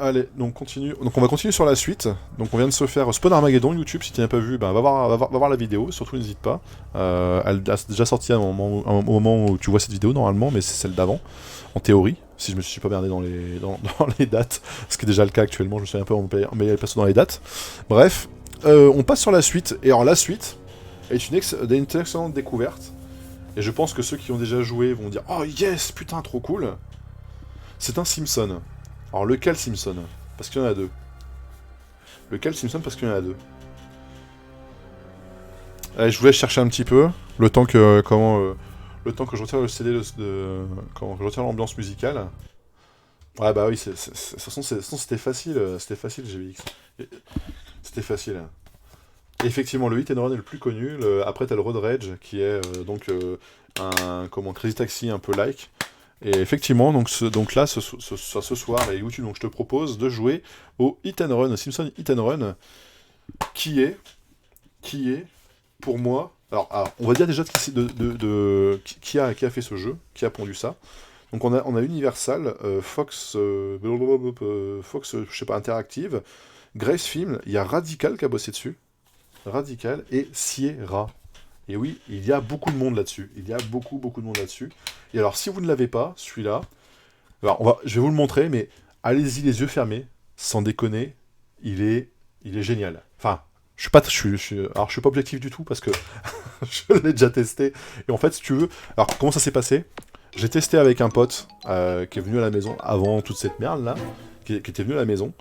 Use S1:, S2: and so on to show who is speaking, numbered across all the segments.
S1: Allez, donc continue. Donc on va continuer sur la suite. Donc on vient de se faire Spawn Armageddon YouTube. Si tu n'as pas vu, ben va voir la vidéo. Surtout n'hésite pas. Elle a déjà sorti au moment où tu vois cette vidéo normalement, mais c'est celle d'avant, en théorie. Si je me suis pas merdé dans les dates, ce qui est déjà le cas actuellement. Je me suis un peu emmêlé le perso dans les dates. Bref, on passe sur la suite. Et alors la suite est une excellente découverte. Et je pense que ceux qui ont déjà joué vont dire oh yes, putain, trop cool. C'est un Simpson. Alors lequel Simpson? Parce qu'il y en a deux. Lequel Simpson? Parce qu'il y en a deux. Allez, je vous laisse chercher un petit peu. Le temps que le temps que je retire le CD comment que je retire l'ambiance musicale. Ouais bah oui, de toute façon c'était facile GBX. C'était facile. Et effectivement, le hit and run est le plus connu. Après t'as le Road Rage qui est un comment Crazy Taxi un peu like. Et effectivement, donc là, ce soir, et YouTube, donc je te propose de jouer au Hit and Run, Simpson Hit and Run, qui est, pour moi, alors, on va dire déjà qui a fait ce jeu, qui a pondu ça. Donc on a Universal, Fox, je sais pas, Interactive, Grace Film, il y a Radical qui a bossé dessus, Radical, et Sierra. Et oui, il y a beaucoup de monde là-dessus. Il y a beaucoup de monde là-dessus. Et alors, si vous ne l'avez pas, celui-là, alors je vais vous le montrer, mais allez-y les yeux fermés, sans déconner, il est génial. Enfin, alors je suis pas objectif du tout parce que je l'ai déjà testé. Et en fait, si tu veux, alors comment ça s'est passé? J'ai testé avec un pote qui est venu à la maison avant toute cette merde là, qui était venu à la maison.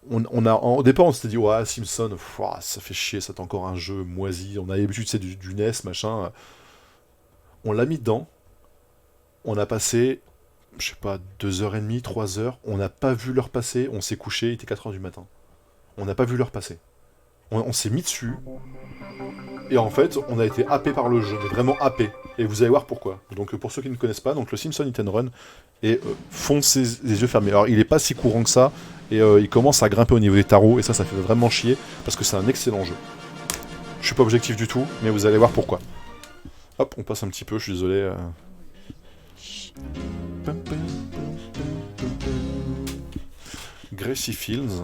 S1: Au départ, on s'était dit, ouais, Simpson, ça fait chier, c'est encore un jeu moisi. On a l'habitude, c'est du NES, machin. On l'a mis dedans. On a passé, je sais pas, 2h30, 3 heures. On n'a pas vu l'heure passer. On s'est couché, il était 4h du matin. On n'a pas vu l'heure passer. On s'est mis dessus. Et en fait, on a été happé par le jeu, mais vraiment happé. Et vous allez voir pourquoi. Donc pour ceux qui ne connaissent pas, donc le Simpson Hit and Run, et foncez les yeux fermés. Alors il est pas si courant que ça, et il commence à grimper au niveau des tarots, et ça fait vraiment chier, parce que c'est un excellent jeu. Je suis pas objectif du tout, mais vous allez voir pourquoi. Hop, on passe un petit peu, je suis désolé. Gracie Fields.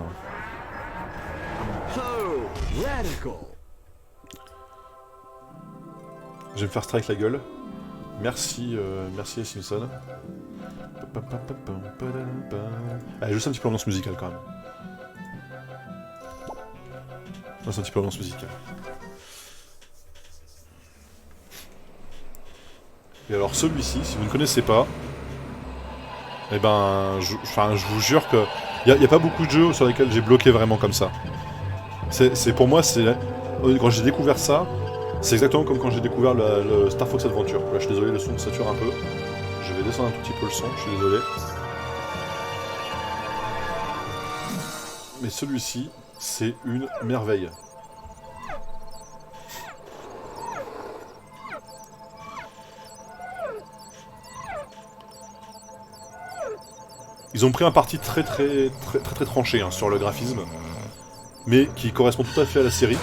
S1: Je vais me faire strike la gueule. Merci, merci les Simpsons. Allez, juste un petit peu l'ambiance musicale quand même. Juste un petit peu l'ambiance musicale. Et alors celui-ci, si vous ne connaissez pas, eh ben, je vous jure que il y a pas beaucoup de jeux sur lesquels j'ai bloqué vraiment comme ça. Pour moi, quand j'ai découvert ça, c'est exactement comme quand j'ai découvert le Star Fox Adventure. Là, je suis désolé, le son sature un peu. Je vais descendre un tout petit peu le son, je suis désolé. Mais celui-ci, c'est une merveille. Ils ont pris un parti très tranché hein, sur le graphisme, mais qui correspond tout à fait à la série,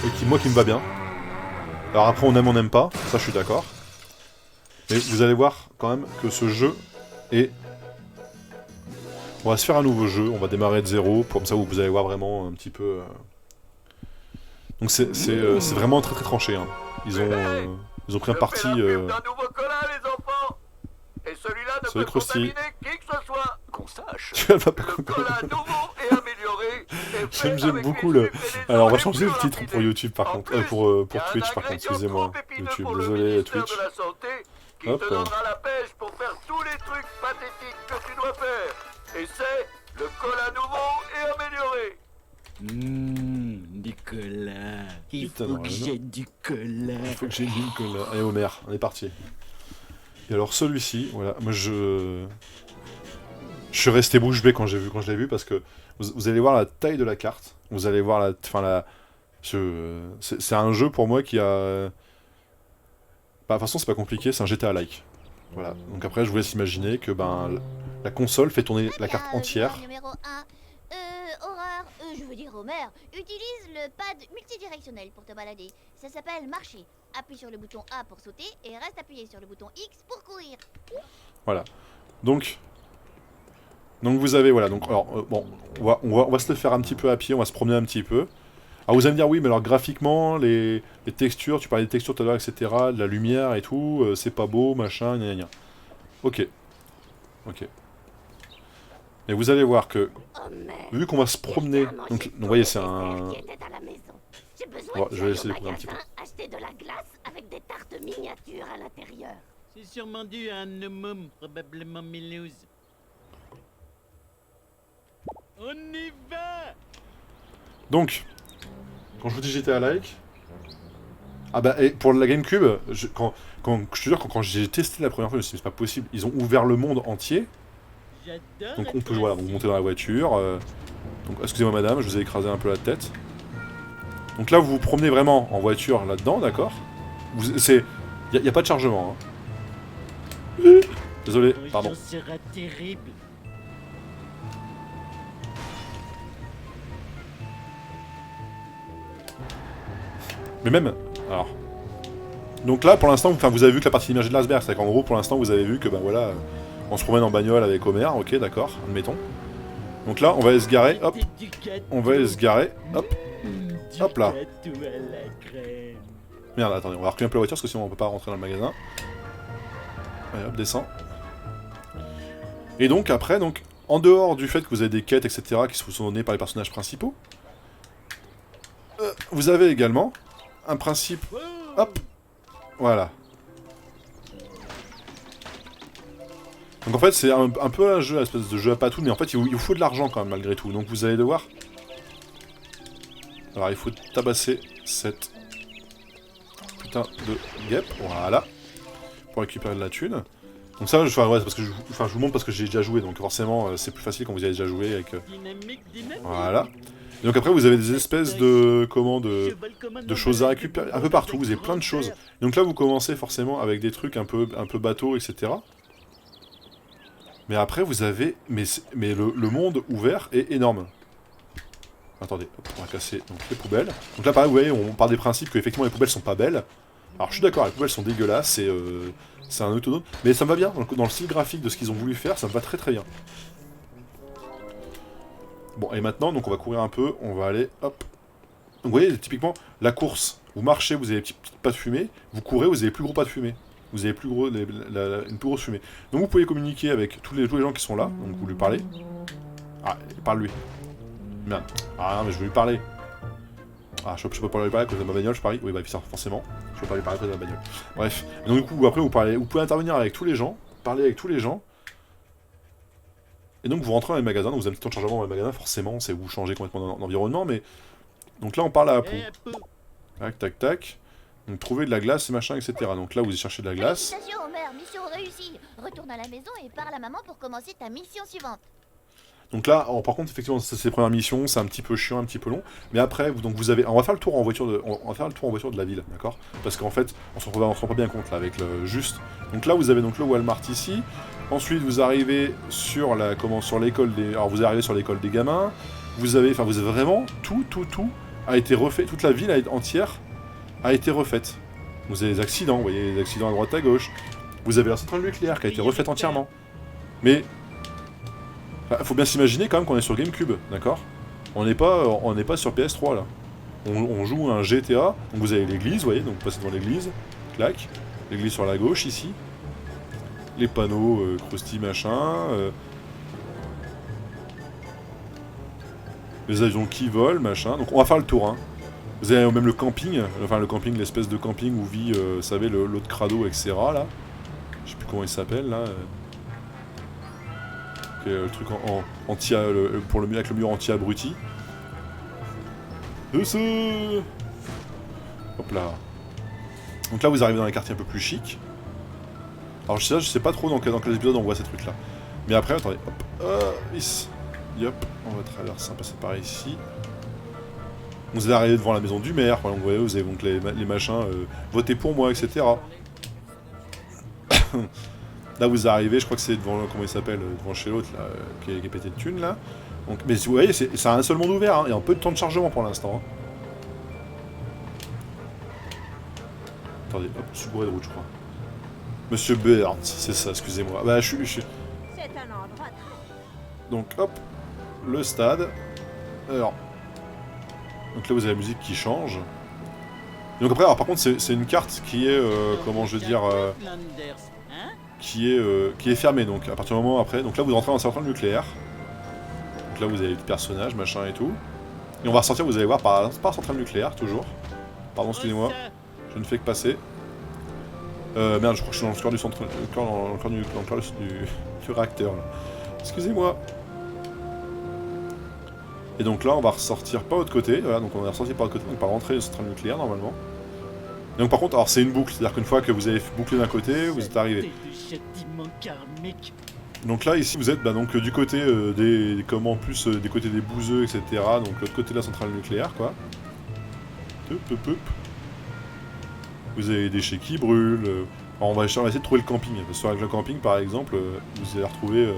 S1: et qui me va bien. Alors après on n'aime pas, ça je suis d'accord. Mais vous allez voir quand même que ce jeu est... On va se faire un nouveau jeu, on va démarrer de zéro, comme ça vous allez voir vraiment un petit peu... Donc c'est vraiment très tranché. Hein. Ils ont pris un parti...
S2: Et celui-là ne
S1: Salut
S2: peut
S1: Krusty.
S2: contaminer qui que ce soit. Qu'on sache.
S1: Tu vas pas
S2: Le cola nouveau et amélioré est fait
S1: J'aime
S2: avec
S1: beaucoup
S2: les
S1: le...
S2: sucres et les
S1: Alors on va
S2: ors les
S1: changer
S2: plus
S1: le titre pour
S2: raffinés.
S1: YouTube par
S2: En
S1: contre.
S2: plus,
S1: Pour
S2: y a un
S1: Twitch par contre,
S2: ingrédient
S1: excusez-moi.
S2: trop épineux
S1: YouTube,
S2: pour le
S1: désolé
S2: ministère
S1: Twitch.
S2: de la Santé qui
S1: Hop.
S2: te donnera la pêche pour faire tous les trucs pathétiques que tu dois faire. Et c'est le cola nouveau et amélioré.
S3: Du cola. Il
S1: Putain,
S3: faut
S1: non,
S3: que
S1: non.
S3: j'ai du cola.
S1: Il faut que j'ai une cola. Allez Homer, on est parti. Et alors celui-ci, voilà, moi je suis resté bouche bée quand je l'ai vu parce que vous allez voir la taille de la carte, vous allez voir c'est un jeu pour moi qui a... Bah, de toute façon c'est pas compliqué, c'est un GTA-like. Voilà, donc après je vous laisse imaginer que la console fait tourner la carte entière.
S4: Numéro 1. Horreur, je veux dire Homer, utilise le pad multidirectionnel pour te balader. Ça s'appelle marcher. Appuie sur le bouton A pour sauter et reste appuyé sur le bouton X pour courir.
S1: Voilà. Donc Donc vous avez, voilà, donc alors, bon, on va se le faire un petit peu à pied, on va se promener un petit peu. Alors vous allez me dire, oui, mais alors graphiquement, les textures, tu parlais des textures tout à l'heure, etc., de la lumière et tout, c'est pas beau, machin, gna gna gna. Ok. Ok. Et vous allez voir que,
S5: Oh merde.
S1: vu qu'on va se promener,
S5: Quelqu'un a
S1: donc
S5: mangé
S1: vous
S5: tous
S1: voyez,
S5: les
S1: c'est
S5: desserts
S1: un...
S5: qui étaient à la maison. J'ai besoin
S1: Bon,
S5: que
S1: je vais
S5: j'aille
S1: laisser
S5: au
S1: découvrir un petit peu.
S5: magasin acheter de la glace avec des tartes miniatures à l'intérieur.
S3: C'est sûrement dû à un gnome, probablement Milouz. On y va!
S1: Donc, quand je vous dis GTA like... Ah bah, et pour la GameCube, je te jure, quand j'ai testé la première fois, je me suis dit, c'est pas possible, ils ont ouvert le monde entier.
S3: J'adore.
S1: Donc on peut
S3: être
S1: voilà,
S3: assis.
S1: monter dans la voiture. Donc excusez-moi madame, je vous ai écrasé un peu la tête. Donc là vous vous promenez vraiment en voiture là-dedans, d'accord. Il n'y a pas de chargement. Hein. Désolé, pardon.
S3: L'ambiance sera terrible.
S1: Mais même... Alors... Donc là pour l'instant, vous avez vu que la partie immergée de l'iceberg, c'est-à-dire qu'en gros pour l'instant vous avez vu que ben voilà, on se promène en bagnole avec Homer, ok d'accord, admettons. Donc là on va aller se garer, hop,
S3: Du gâteau.
S1: on va aller se garer, hop,
S3: Du
S1: hop là.
S3: gâteau à la crème.
S1: Merde, attendez, on va reculer un peu la voiture parce que sinon on peut pas rentrer dans le magasin. Allez, hop, descend. Et donc après, donc, en dehors du fait que vous avez des quêtes, etc., qui vous sont données par les personnages principaux, vous avez également un principe...
S3: Wow.
S1: Hop. Voilà. Donc en fait, c'est un peu un jeu, une espèce de jeu à patouille, mais en fait, il vous faut de l'argent quand même, malgré tout. Donc vous allez devoir... Alors il faut tabasser cette... putain de guêpe, voilà. Pour récupérer de la thune. Donc ça, ouais, c'est parce que je vous montre parce que j'ai déjà joué, donc forcément, c'est plus facile quand vous y avez déjà joué avec...
S3: Dynamique, dynamique.
S1: Voilà. Et donc après, vous avez des espèces de... comment,
S3: Cheval commandant
S1: de choses à
S3: balade
S1: récupérer
S3: de
S1: un peu partout, vous avez
S3: grand
S1: plein de choses.
S3: père.
S1: Donc là, vous commencez forcément avec des trucs un peu bateaux, etc. Mais après, vous avez... Mais le monde ouvert est énorme. Attendez, hop, on va casser donc, les poubelles. Donc là, pareil, vous voyez, on part des principes que effectivement les poubelles sont pas belles. Alors je suis d'accord, les poubelles sont dégueulasses, c'est un autonome. Mais ça me va bien, dans le style graphique de ce qu'ils ont voulu faire, ça me va très très bien. Bon, et maintenant, donc on va courir un peu, on va aller, hop. Donc vous voyez, typiquement, la course, vous marchez, vous avez des petits pas de fumée, vous courez, vous avez plus gros pas de fumée. Vous avez plus gros, une plus grosse fumée. Donc vous pouvez communiquer avec tous les gens qui sont là, donc vous lui parlez. Ah, parle-lui. Merde. Ah non, mais je veux lui parler. Ah, je peux pas lui parler à cause de ma bagnole, je parie. Oui, bah, forcément. Je peux pas lui parler à cause de ma bagnole. Bref. Et donc, du coup, après, vous pouvez intervenir avec tous les gens, parler avec tous les gens. Et donc, vous rentrez dans les magasins, donc vous avez un petit temps de chargement dans les magasins, forcément, c'est vous changez complètement d'environnement, mais. Donc là, on parle à Apu.
S3: Eh, Apu.
S1: Tac, tac, tac. Donc, trouver de la glace et machin, etc. Donc là, vous y cherchez de la glace.
S4: Félicitations Homer, mission réussie. Retourne à la maison et parle à maman pour commencer ta mission suivante.
S1: Donc là, par contre, effectivement, ça, c'est les premières missions, c'est un petit peu chiant, un petit peu long. Mais après, vous avez, on va faire le tour en voiture de la ville, d'accord? Parce qu'en fait, on se rend pas bien compte là avec le juste. Donc là, vous avez donc le Walmart ici. Ensuite, vous arrivez sur sur l'école des, alors vous arrivez sur l'école des gamins. Vous avez vraiment tout a été refait, toute la ville entière a été refaite. Vous avez des accidents, vous voyez des accidents à droite à gauche. Vous avez la centrale nucléaire qui a été refaite entièrement. Mais faut bien s'imaginer quand même qu'on est sur GameCube, d'accord? On n'est pas sur PS3 là. On joue un GTA, donc vous avez l'église, vous voyez, donc vous passez devant l'église, clac, l'église sur la gauche ici, les panneaux Krusty machin, les avions qui volent machin, donc on va faire le tour, hein. Vous avez même le camping, l'espèce de camping où vit, vous savez, l'autre crado, etc. là. Je sais plus comment il s'appelle là. Le truc avec le mur anti-abruti. Hop là. Donc là vous arrivez dans les quartiers un peu plus chic. Alors je sais pas trop dans quel épisode on voit ces trucs là. Mais après, attendez, hop, hop, on va traverser, passer par ici. Vous allez arriver devant la maison du maire, donc vous voyez, vous avez donc les machins, votez pour moi, etc. Là vous arrivez, je crois que c'est devant, comment il s'appelle, devant chez l'autre là, qui est pété de thunes là. Donc, mais vous voyez, c'est un seul monde ouvert, hein. Il y a un peu de temps de chargement pour l'instant. Hein. Attendez, hop, je suis bourré de route je crois. Monsieur Burns, c'est ça, excusez-moi. Bah je suis...
S5: C'est un endroit
S1: Donc hop, le stade. Alors, donc là vous avez la musique qui change. Donc après, alors par contre c'est une carte qui est, comment je veux dire,
S3: Flanders, hein?
S1: qui est fermée. Donc à partir du moment après, donc là vous rentrez dans un centrale nucléaire. Donc là vous avez des personnages, machin et tout. Et on va ressortir, vous allez voir, par centrale nucléaire toujours. Pardon, excusez-moi, je ne fais que passer. Merde, je crois que je suis dans le cœur du centre, dans le cœur du réacteur là. Excusez-moi. Et donc là, on va ressortir par l'autre côté. Voilà, donc on est ressorti par l'autre côté, donc par l'entrée de la centrale nucléaire normalement. Et donc par contre, alors c'est une boucle, c'est-à-dire qu'une fois que vous avez bouclé d'un côté, vous êtes arrivé. Donc là, ici, vous êtes donc du côté des côtés des bouseux, etc. Donc l'autre côté de la centrale nucléaire, quoi. Vous avez des déchets qui brûlent. Alors on va essayer de trouver le camping. Parce que sur le camping, par exemple, vous allez retrouver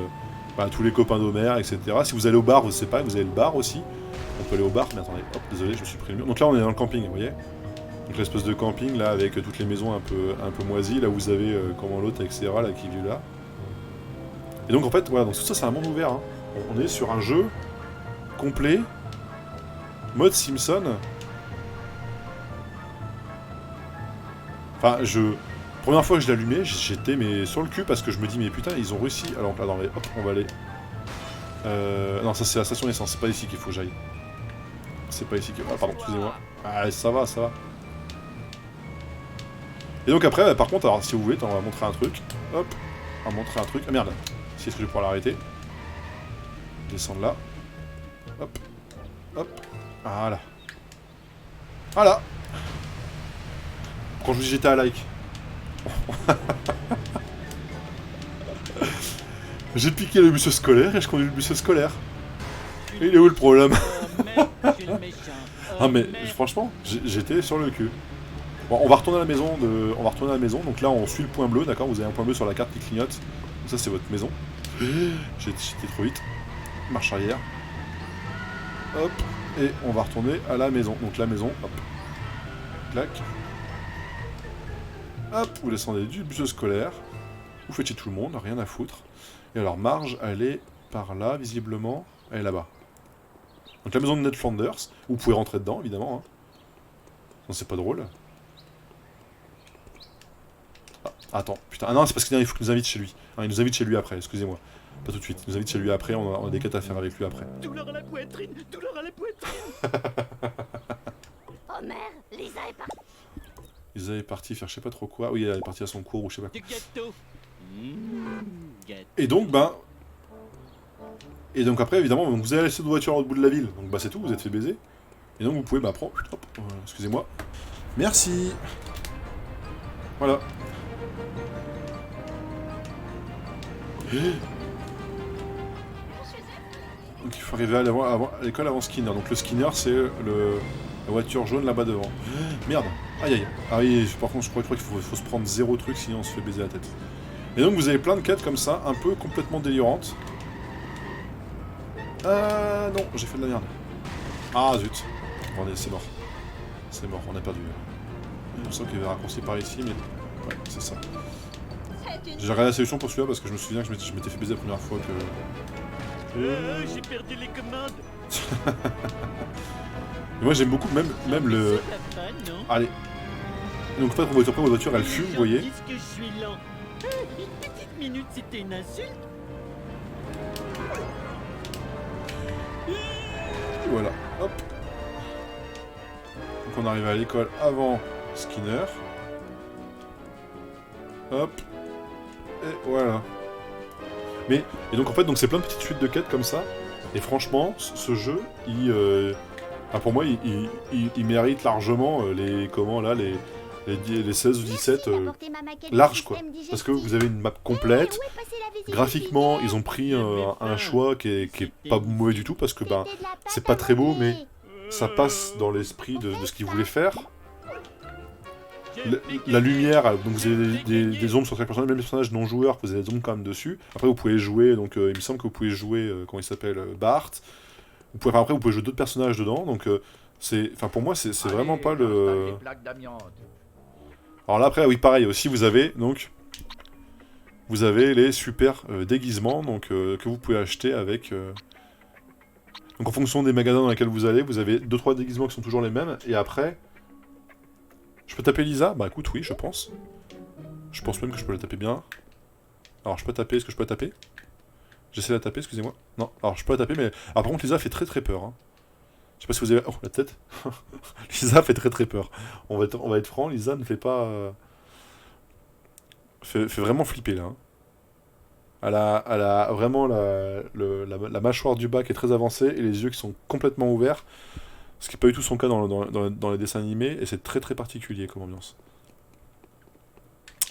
S1: tous les copains d'Homer, etc. Si vous allez au bar, vous savez pas, vous avez le bar aussi. On peut aller au bar, mais attendez, hop, désolé, je me suis pris le mur. Donc là, on est dans le camping, vous voyez. Donc l'espèce de camping, là, avec toutes les maisons un peu moisies. Là, vous avez comment l'autre, etc., là, qui vit là. Et donc, en fait, voilà, donc tout ça, c'est un monde ouvert. Hein. On est sur un jeu complet, mode Simpson. Enfin, première fois que je l'allumais, j'étais mais sur le cul parce que je me dis mais putain ils ont réussi. Alors là, non mais hop, on va aller. Non, ça c'est la station d'essence, c'est pas ici qu'il faut que j'aille. C'est pas ici que. Ah pardon, excusez-moi. Ah ça va, ça va. Et donc après, par contre, alors si vous voulez, on va montrer un truc. Hop, on va montrer un truc. Ah merde, si est-ce que je vais pouvoir l'arrêter. Descendre là. Hop, hop, voilà. Voilà. Quand je vous dis j'étais à like. J'ai piqué le bus scolaire et je conduis le bus scolaire. Et il est où le problème? Ah mais franchement, j'étais sur le cul. Bon, on va retourner à la maison. Donc là, on suit le point bleu, d'accord. Vous avez un point bleu sur la carte qui clignote. Donc ça, c'est votre maison. J'étais trop vite. Marche arrière. Hop. Et on va retourner à la maison. Donc la maison, hop. Clac. Hop, vous descendez du bus scolaire. Vous faites chez tout le monde, rien à foutre. Et alors Marge, elle est par là, visiblement. Elle est là-bas. Donc la maison de Ned Flanders. Vous pouvez rentrer dedans, évidemment. Hein. Non, c'est pas drôle. Ah, attends, putain. Ah non, c'est parce qu'il faut qu'il nous invite chez lui. Ah, il nous invite chez lui après, excusez-moi. Pas tout de suite. Il nous invite chez lui après, on a des quêtes à faire avec lui après.
S3: Douleur à la poitrine, douleur à la poitrine.
S5: Homer, Lisa est partie.
S1: Lisa est partie faire je sais pas trop quoi. Oui, elle est partie à son cours ou je sais pas quoi.
S3: Du gâteau. Gâteau.
S1: Et donc après, évidemment, vous allez laisser votre voiture à l'autre bout de la ville. Donc bah c'est tout, vous êtes fait baiser. Et donc vous pouvez, prendre... Hop, excusez-moi. Merci. Voilà. Donc il faut arriver à l'école avant Skinner. Donc le Skinner, c'est la voiture jaune là-bas devant. Merde. Aïe aïe. Ah oui, par contre, je crois qu'il faut se prendre 0 truc, sinon on se fait baiser la tête. Et donc vous avez plein de quêtes comme ça, un peu complètement délirantes. Non, j'ai fait de la merde. Ah zut. Bon, c'est mort. C'est mort, on a perdu. Je sens qu'il y avait un raccourci par ici, mais... Ouais, c'est ça. J'ai regardé la solution pour celui-là parce que je me souviens que je m'étais fait baiser la première fois que...
S3: J'ai perdu les commandes.
S1: Et moi j'aime beaucoup même le... Allez. Donc en fait, votre voiture elle fume, vous voyez.
S3: Qu'est-ce que je suis lent? Une petite minute, c'était une insulte.
S1: Et voilà, hop. Donc on arrive à l'école avant Skinner. Hop. Et voilà. Et donc en fait, c'est plein de petites suites de quêtes comme ça. Et franchement, ce jeu, pour moi, il mérite largement les 16 ou 17 larges, quoi. Parce que vous avez une map complète. Graphiquement, ils ont pris un choix qui est pas mauvais du tout, parce que c'est pas très beau, mais ça passe dans l'esprit de ce qu'ils voulaient faire. La lumière, donc vous avez des ombres sur chaque personnage, même les personnages non joueurs, vous avez des ombres quand même dessus. Après vous pouvez jouer, donc il me semble que vous pouvez jouer, comment il s'appelle, Bart. Après vous pouvez jouer d'autres personnages dedans, donc pour moi c'est vraiment pas le... Alors là après, oui pareil, aussi vous avez donc vous avez les super déguisements donc, que vous pouvez acheter avec... Donc en fonction des magasins dans lesquels vous allez, vous avez 2-3 déguisements qui sont toujours les mêmes, et après... Je peux taper Lisa? Bah écoute, oui, je pense. Je pense même que je peux la taper bien. Alors je peux taper, est-ce que je peux la taper? J'essaie de la taper, excusez-moi. Non, alors je peux la taper, mais... Alors par contre, Lisa fait très très peur. Hein. Je sais pas si vous avez... Oh, la tête. Lisa fait très très peur. On va être franc, Lisa ne fait pas... Fait vraiment flipper, là. Hein. Elle a vraiment la mâchoire du bas qui est très avancée, et les yeux qui sont complètement ouverts. Ce qui n'est pas du tout son cas dans les dessins animés, et c'est très très particulier comme ambiance.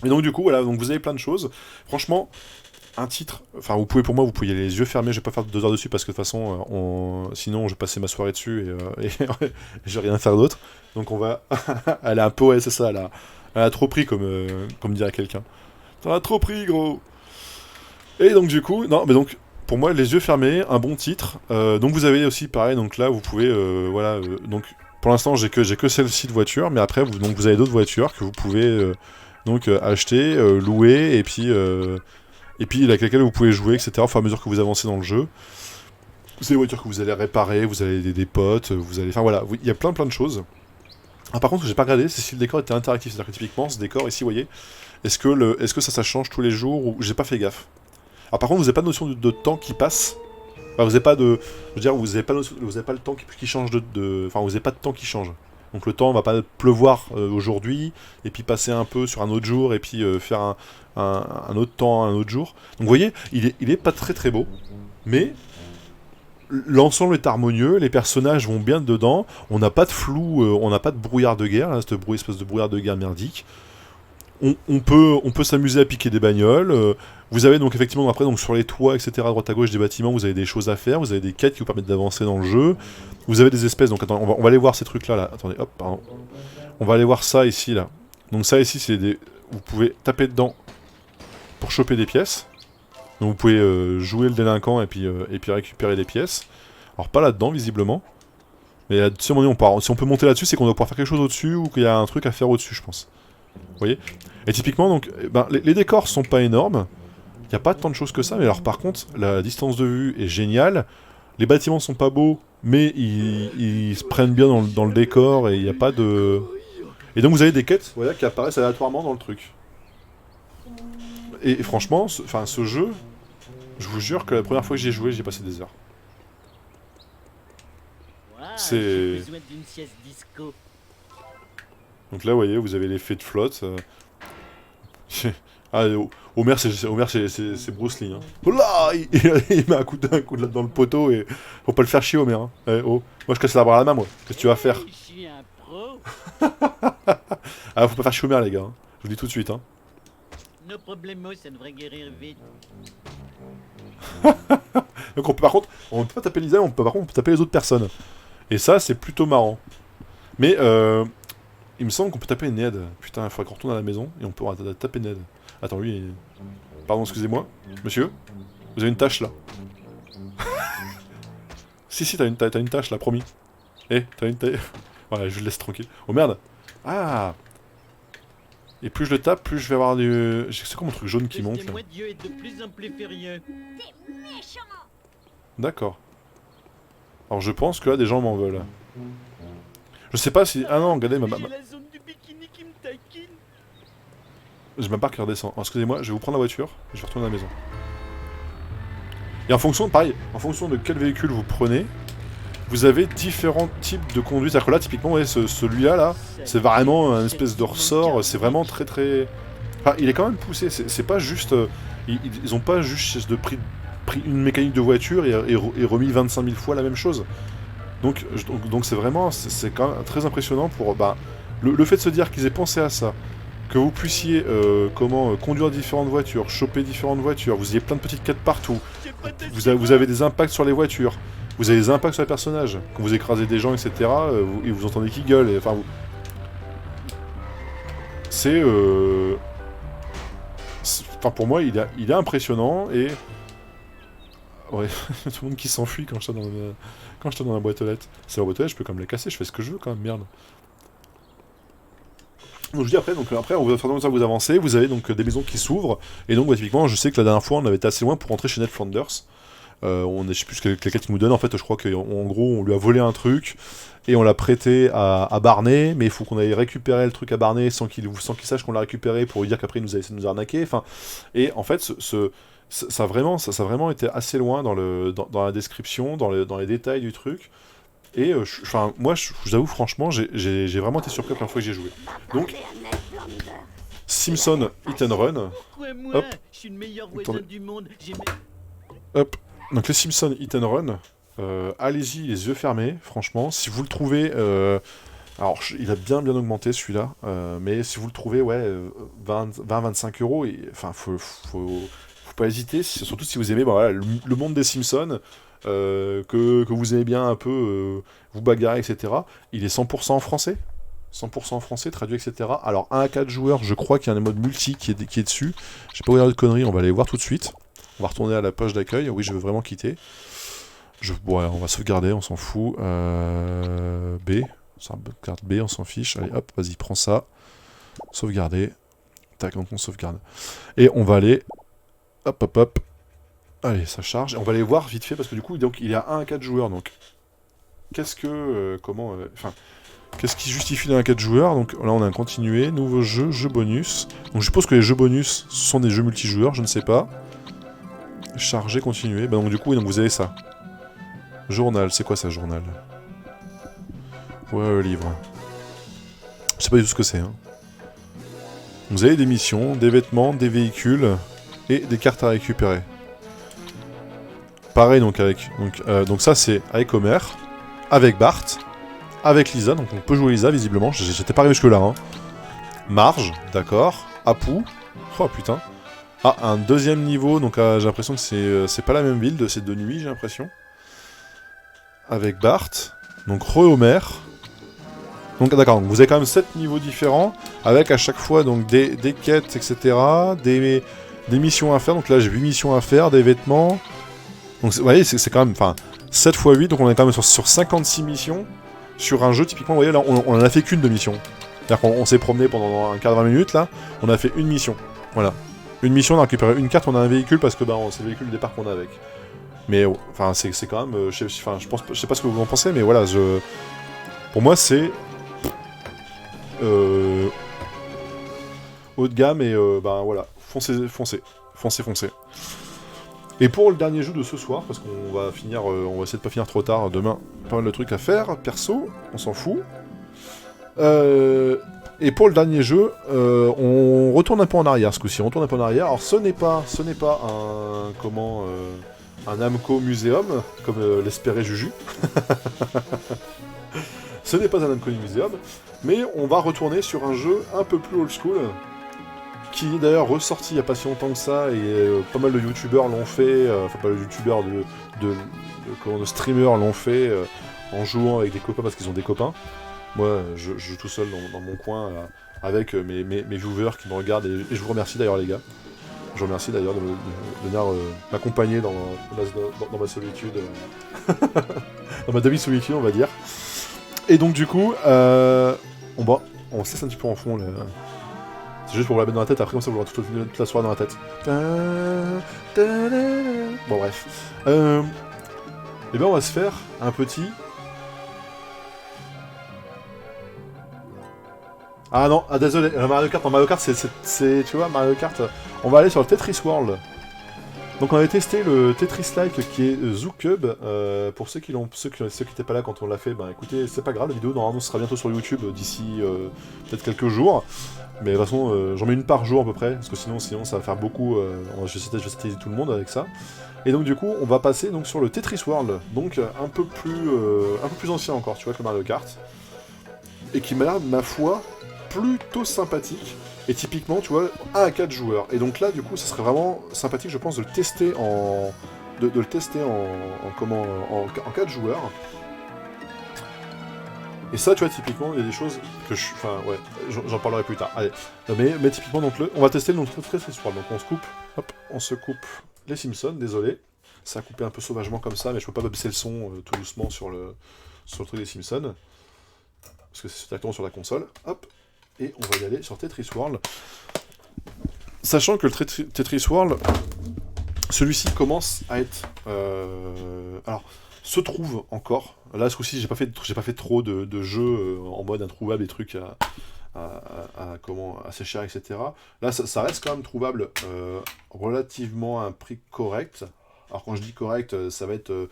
S1: Et donc du coup, voilà, donc vous avez plein de choses. Franchement... Un titre, enfin vous pouvez vous pouvez y aller les yeux fermés, je vais pas faire 2 heures dessus parce que de toute façon, sinon je vais passer ma soirée dessus et je vais rien faire d'autre. Donc on va, elle a un peu, ouais c'est ça, elle a trop pris comme dirait quelqu'un. T'en as trop pris gros. Et donc du coup, non mais donc pour moi les yeux fermés, un bon titre. Donc vous avez aussi pareil, donc là vous pouvez, voilà, donc pour l'instant j'ai que celle-ci de voiture, mais après vous avez d'autres voitures que vous pouvez donc acheter, louer et puis avec lesquelles vous pouvez jouer, etc. au fur et à mesure que vous avancez dans le jeu. C'est des voitures que vous allez réparer, vous allez aider des potes, vous allez... Enfin voilà, il y a plein de choses. Ah, par contre, ce que j'ai pas regardé, c'est si le décor était interactif. C'est-à-dire que typiquement, ce décor ici, vous voyez, est-ce que ça change tous les jours ou... J'ai pas fait gaffe. Alors par contre, vous n'avez pas de notion de temps qui passe. Enfin, vous n'avez pas de... Je veux dire, vous n'avez pas le temps qui change Enfin, vous n'avez pas de temps qui change. Donc le temps va pas pleuvoir aujourd'hui, et puis passer un peu sur un autre jour, et puis faire un autre temps un autre jour. Donc vous voyez, il est pas très très beau, mais l'ensemble est harmonieux, les personnages vont bien dedans, on n'a pas de flou, on n'a pas de brouillard de guerre, là, espèce de brouillard de guerre merdique. On peut s'amuser à piquer des bagnoles. Vous avez donc effectivement après donc sur les toits, etc., à droite à gauche des bâtiments, vous avez des choses à faire, vous avez des quêtes qui vous permettent d'avancer dans le jeu. Vous avez des espèces, donc attends, on va aller voir ces trucs-là, là. Attendez, hop, pardon. On va aller voir ça ici, là. Donc ça ici, c'est des... Vous pouvez taper dedans pour choper des pièces. Donc vous pouvez jouer le délinquant et puis récupérer des pièces. Alors pas là-dedans, visiblement. Mais si on peut monter là-dessus, c'est qu'on doit pouvoir faire quelque chose au-dessus ou qu'il y a un truc à faire au-dessus, je pense. Vous voyez? Et typiquement, donc, les décors sont pas énormes. Il n'y a pas tant de choses que ça, mais alors par contre, la distance de vue est géniale. Les bâtiments sont pas beaux, mais ils se prennent bien dans le décor et il n'y a pas de... Et donc vous avez des quêtes voilà, qui apparaissent aléatoirement dans le truc. Et franchement, ce jeu, je vous jure que la première fois que j'y ai joué, j'ai passé des heures.
S3: Ouah,
S1: C'est-
S3: j'ai besoin d'une sieste disco.
S1: Donc là, vous voyez, vous avez l'effet de flotte. Ah, Homer, c'est Bruce Lee. Hein. Oh là, il met un coup de dans le poteau et faut pas le faire chier, Homer. Hein. Eh, oh. Moi, je casse la barre à la main, moi. Qu'est-ce que tu vas faire?
S3: Je suis un pro.
S1: Ah, faut pas faire chier Homer, les gars. Hein. Je vous le dis tout de suite. Hein.
S3: No problemo, ça devrait guérir vite.
S1: Donc, par contre, on peut pas taper Lisa, par contre, on peut taper les autres personnes. Et ça, c'est plutôt marrant. Mais, il me semble qu'on peut taper Ned. Putain, il faudrait qu'on retourne à la maison et on peut taper Ned. Attends, lui... Pardon, excusez-moi. Monsieur, vous avez une tâche, là. Si, t'as une tâche, là, promis. T'as une tâche... Voilà, je le laisse tranquille. Oh, merde. Ah. Et plus je le tape, plus je vais avoir du... C'est quoi mon truc jaune qui monte, là?
S3: Moi, Dieu est de plus en plus furieux.
S1: D'accord. Alors, je pense que là, des gens m'en veulent. Je sais pas si... Ah non, regardez,
S3: J'ai la zone du bikini qui me taquine.
S1: j'ai ma barre qui redescend. Alors, excusez-moi, je vais vous prendre la voiture, et je vais retourner à la maison. Et en fonction, pareil, en fonction de quel véhicule vous prenez, vous avez différents types de conduite. C'est-à-dire que là, typiquement, vous voyez, celui-là, là, c'est vraiment un espèce de ressort, c'est vraiment très très... Enfin, il est quand même poussé, c'est pas juste... Ils ont pas juste pris une mécanique de voiture et remis 25 000 fois la même chose. Donc c'est vraiment... C'est quand même très impressionnant pour... le fait de se dire qu'ils aient pensé à ça, que vous puissiez conduire différentes voitures, choper différentes voitures, vous ayez plein de petites quêtes partout, vous avez des impacts sur les voitures, vous avez des impacts sur les personnages, quand vous écrasez des gens, etc., et vous entendez qu'ils gueulent, et, enfin, c'est... Enfin, pour moi, il est impressionnant, et... Ouais, tout le monde qui s'enfuit quand je suis dans la boîte aux lettres. C'est la boîte aux lettres, je peux quand même la casser, je fais ce que je veux quand même, merde. Donc je dis après, on va faire comme ça, vous avancez, vous avez donc des maisons qui s'ouvrent, et donc typiquement, je sais que la dernière fois, on avait été assez loin pour rentrer chez Ned Flanders. Je sais plus quelle quête il nous donne, en fait, je crois qu'en gros, on lui a volé un truc, et on l'a prêté à Barney, mais il faut qu'on aille récupérer le truc à Barney sans qu'il sache qu'on l'a récupéré, pour lui dire qu'après il nous a essayé de nous arnaquer, enfin... Et en fait, ça a vraiment été assez loin dans la description, dans les détails du truc. Et moi, je vous avoue, franchement, j'ai vraiment été surpris la première fois que j'ai joué. Donc,
S5: Parlez à Ned Flanders.
S1: Simpson Hit and Run.
S3: Pourquoi moi?
S1: Hop.
S3: Je suis le meilleur voisin
S1: Attendez.
S3: du monde. J'ai
S1: Hop. Donc, les Simpson Hit and Run. Allez-y, les yeux fermés, franchement. Si vous le trouvez... alors, il a bien augmenté, celui-là. Mais si vous le trouvez, ouais, 20-25 €, enfin, faut pas hésiter. Surtout si vous aimez voilà, le monde des Simpsons. Que vous aimez bien un peu vous bagarrer, etc. Il est 100% en français. 100% en français, traduit, etc. Alors, 1 à 4 joueurs, je crois qu'il y a un mode multi qui est dessus. J'ai pas regardé de conneries, on va aller voir tout de suite. On va retourner à la page d'accueil. Oui, je veux vraiment quitter. Ouais, on va sauvegarder, on s'en fout. B. Carte B, on s'en fiche. Allez, hop, vas-y, prends ça. Sauvegarder. Tac, donc on sauvegarde. Et on va aller... Hop, hop, hop. Allez, ça charge. Et on va aller voir vite fait, parce que du coup, donc, il y a 1 à 4 joueurs. Donc, qu'est-ce que... qu'est-ce qui justifie d'un 4 joueurs? Donc là, on a un continué, nouveau jeu, jeu bonus. Donc je suppose que les jeux bonus sont des jeux multijoueurs, je ne sais pas. Charger, continuer. Bah donc du coup, donc, vous avez ça. Journal, c'est quoi ça, journal? Ouais, livre. Je sais pas du tout ce que c'est. Hein. Vous avez des missions, des vêtements, des véhicules et des cartes à récupérer. Pareil donc donc ça c'est avec Homer, avec Bart, avec Lisa, donc on peut jouer Lisa visiblement, j'étais pas arrivé jusque là. Hein. Marge, d'accord, Apu, oh putain. Ah, un deuxième niveau, donc j'ai l'impression que c'est pas la même ville, c'est de nuit j'ai l'impression. Avec Bart, donc Homer. Donc d'accord, vous avez quand même 7 niveaux différents, avec à chaque fois donc des quêtes, etc., des missions à faire, donc là j'ai 8 missions à faire, des vêtements... Donc vous voyez, c'est quand même, enfin, 7 x 8, donc on est quand même sur 56 missions, sur un jeu, typiquement, vous voyez, là, on en a fait qu'une de mission. C'est-à-dire qu'on s'est promené pendant un quart de 20 minutes, là, on a fait une mission, voilà. Une mission, on a récupéré une carte, on a un véhicule, parce que, bah, c'est le véhicule de départ qu'on a avec. Mais, enfin, c'est quand même, je sais pas ce que vous en pensez, mais voilà, pour moi, c'est... haut de gamme, et, ben, voilà, foncez. Et pour le dernier jeu de ce soir, parce qu'on va finir, on va essayer de pas finir trop tard demain, pas mal de trucs à faire, perso, on s'en fout. Et pour le dernier jeu, on retourne un peu en arrière ce coup-ci, Alors ce n'est pas un Namco Museum, comme l'espérait Juju. Ce n'est pas un Namco Museum, mais on va retourner sur un jeu un peu plus old school, qui est d'ailleurs ressorti il n'y a pas si longtemps que ça, et pas mal de youtubeurs l'ont fait, enfin pas de youtubeurs, de streamers l'ont fait, en jouant avec des copains parce qu'ils ont des copains. Moi, je joue tout seul dans mon coin, avec mes viewers qui me regardent, et je vous remercie d'ailleurs les gars. Je vous remercie d'ailleurs de venir m'accompagner dans ma solitude, dans ma demi-solitude on va dire. Et donc du coup, on se laisse un petit peu en fond là. C'est juste pour vous la mettre dans la tête, après comme ça vous l'aurez toute la soirée dans la tête. Bon bref. Et bien on va se faire un petit... Ah non, désolé, Mario Kart, c'est tu vois, Mario Kart, on va aller sur le Tetris World. Donc on avait testé le Tetris-like qui est Zoo Cube. Pour ceux qui n'étaient pas là quand on l'a fait, ben écoutez, c'est pas grave, la vidéo normalement sera bientôt sur YouTube d'ici peut-être quelques jours. Mais de toute façon, j'en mets une par jour à peu près, parce que sinon ça va faire beaucoup. Je vais tester tout le monde avec ça. Et donc du coup, on va passer donc sur le Tetris World, donc un peu plus ancien encore, tu vois, que Mario Kart, et qui m'a l'air, ma foi, plutôt sympathique. Et typiquement, tu vois, 1 à 4 joueurs. Et donc là, du coup, ça serait vraiment sympathique, je pense, de le tester en 4 joueurs. Et ça, tu vois, typiquement, il y a des choses que enfin, ouais, j'en parlerai plus tard. Allez, mais typiquement, donc, on va tester le Tetris World. Donc on se coupe, hop, on se coupe les Simpsons, désolé. Ça a coupé un peu sauvagement comme ça, mais je peux pas baisser le son tout doucement sur le truc des Simpsons. Parce que c'est directement sur la console. Hop. et on va y aller sur Tetris World. Sachant que le Tetris World, celui-ci commence à être... alors, se trouve encore. Là, ce coup-ci, j'ai pas fait trop de jeux en mode introuvable, des trucs assez cher, etc. Là, ça reste quand même trouvable relativement à un prix correct. Alors, quand je dis correct, ça va être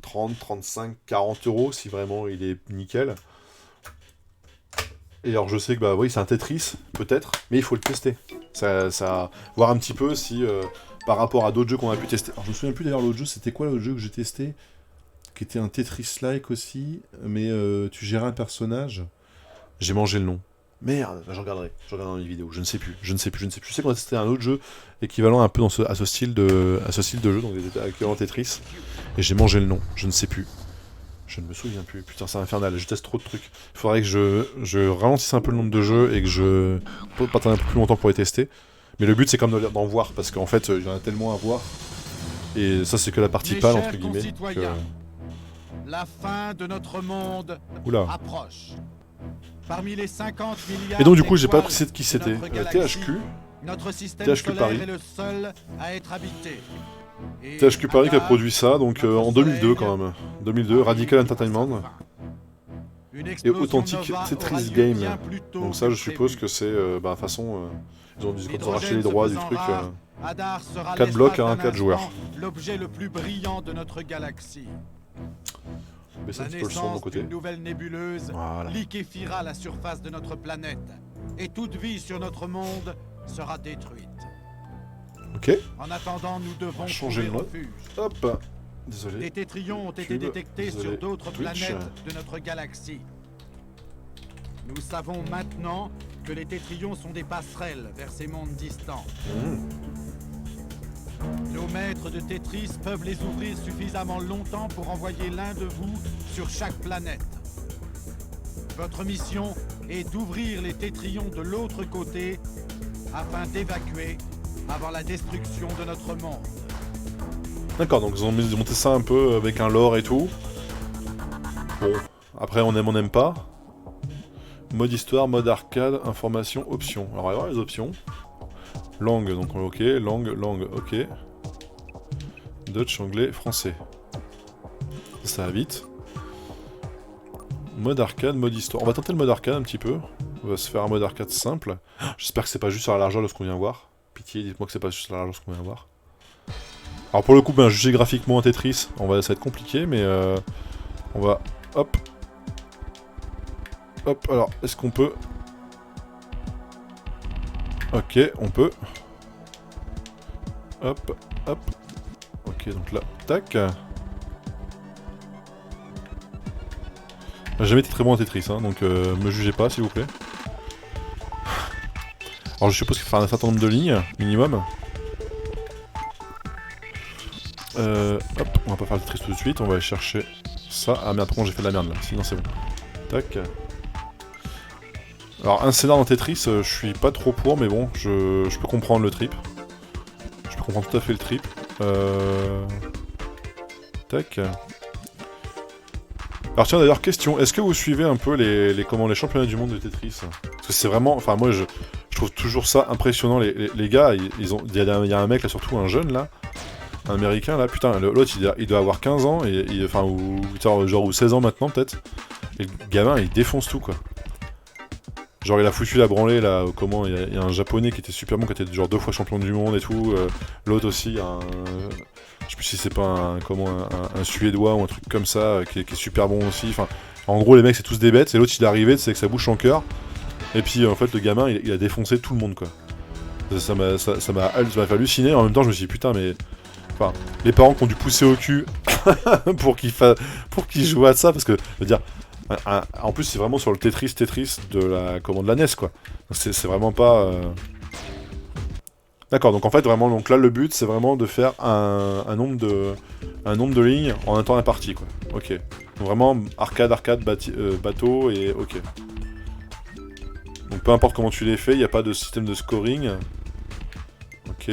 S1: 30, 35, 40 euros si vraiment il est nickel. Et alors, je sais que, bah oui, c'est un Tetris, peut-être, mais il faut le tester. Voir un petit peu si, par rapport à d'autres jeux qu'on a pu tester. Alors, je me souviens plus d'ailleurs, l'autre jeu, c'était quoi l'autre jeu que j'ai testé? Qui était un Tetris-like aussi, mais tu gérais un personnage. J'ai mangé le nom. Merde, je regarderai dans les vidéos, je ne sais plus. Je sais qu'on a testé un autre jeu équivalent un peu à ce style de jeu, donc des équivalents Tetris, et j'ai mangé le nom, je ne sais plus. Je ne me souviens plus, putain c'est infernal, je teste trop de trucs. Il faudrait que je ralentisse un peu le nombre de jeux et que je pas attendre un peu plus longtemps pour les tester. Mais le but c'est quand même d'en voir, parce qu'en fait il y en a tellement à voir. Et ça c'est que la partie pâle entre guillemets.
S6: La fin de notre monde approche. Parmi les 50 milliards
S1: et donc du coup j'ai pas précisé de qui c'était. THQ.
S6: Notre système
S1: THQ Paris.
S6: est le seul à être habité. Et
S1: THQ Paris qui a produit ça, donc en 2002 quand même. 2002, Radical Entertainment. Et Authentic Tetris Game. Donc ça je suppose que c'est, de toute façon, ils ont racheté les droits du truc. 4 blocs à 4 joueurs.
S6: L'objet le plus brillant de notre galaxie.
S1: Baisser un petit peu le son de mon côté.
S6: Une nouvelle nébuleuse
S1: voilà.
S6: liquéfiera la surface de notre planète. Et toute vie sur notre monde sera détruite.
S1: Ok.
S6: En attendant, nous devons
S1: changer le nom.
S6: refuge.
S1: Hop. Désolé.
S6: Des tétrions ont été détectés sur d'autres planètes de notre galaxie. Nous savons maintenant que les tétrions sont des passerelles vers ces mondes distants. Nos maîtres de Tetris peuvent les ouvrir suffisamment longtemps pour envoyer l'un de vous sur chaque planète. Votre mission est d'ouvrir les tétrions de l'autre côté afin d'évacuer avant la destruction de notre monde.
S1: D'accord, donc ils ont monté ça un peu avec un lore et tout. Bon, après on n'aime pas. Mode histoire, mode arcade, information, options. Alors on va voir les options. Langue, donc ok, langue, ok. Dutch, anglais, français. Ça va vite. Mode arcade, mode histoire. On va tenter le mode arcade un petit peu. On va se faire un mode arcade simple. J'espère que c'est pas juste sur la largeur de ce qu'on vient voir. Pitié, dites-moi que c'est pas juste sur la largeur de ce qu'on vient voir. Alors pour le coup, juger graphiquement un Tetris, ça va être compliqué, mais on va... Hop. Hop, alors, est-ce qu'on peut... Ok, on peut. Hop, hop. Ok, donc là, tac. J'ai jamais été très bon en Tetris, hein, donc me jugez pas, s'il vous plaît. Alors je suppose qu'il faut faire un certain nombre de lignes, minimum. Hop, on va pas faire le Tetris tout de suite, on va aller chercher ça. Ah merde, par contre j'ai fait de la merde là, sinon c'est bon. Tac. Alors un scénar dans Tetris, je suis pas trop pour, mais bon, je peux comprendre le trip. Je peux comprendre tout à fait le trip. Tac. Alors tiens d'ailleurs, question, est-ce que vous suivez un peu les championnats du monde de Tetris? Parce que c'est vraiment, enfin moi je trouve toujours ça impressionnant, les gars, il y a un mec là, surtout un jeune là, un américain là, putain, l'autre il doit avoir 15 ans, ou 16 ans maintenant peut-être, et le gamin il défonce tout quoi. Genre il a foutu la branlée là, il y a un japonais qui était super bon, qui était genre 2 fois champion du monde et tout, l'autre aussi, je sais plus si c'est pas un suédois ou un truc comme ça, qui est super bon aussi, enfin, en gros les mecs c'est tous des bêtes, et l'autre il est arrivé, c'est avec sa bouche en cœur, et puis en fait le gamin il a défoncé tout le monde quoi. Ça m'a fait halluciner, en même temps je me suis dit putain mais... Enfin, les parents qui ont dû pousser au cul pour qu'ils jouent à ça, parce que, je veux dire, en plus c'est vraiment sur le Tetris de la NES quoi. C'est vraiment pas... D'accord, donc en fait vraiment, donc là le but c'est vraiment de faire un nombre de lignes en un temps imparti quoi. Ok. Donc vraiment arcade, bateau et ok. Donc peu importe comment tu les fais, il n'y a pas de système de scoring. Ok.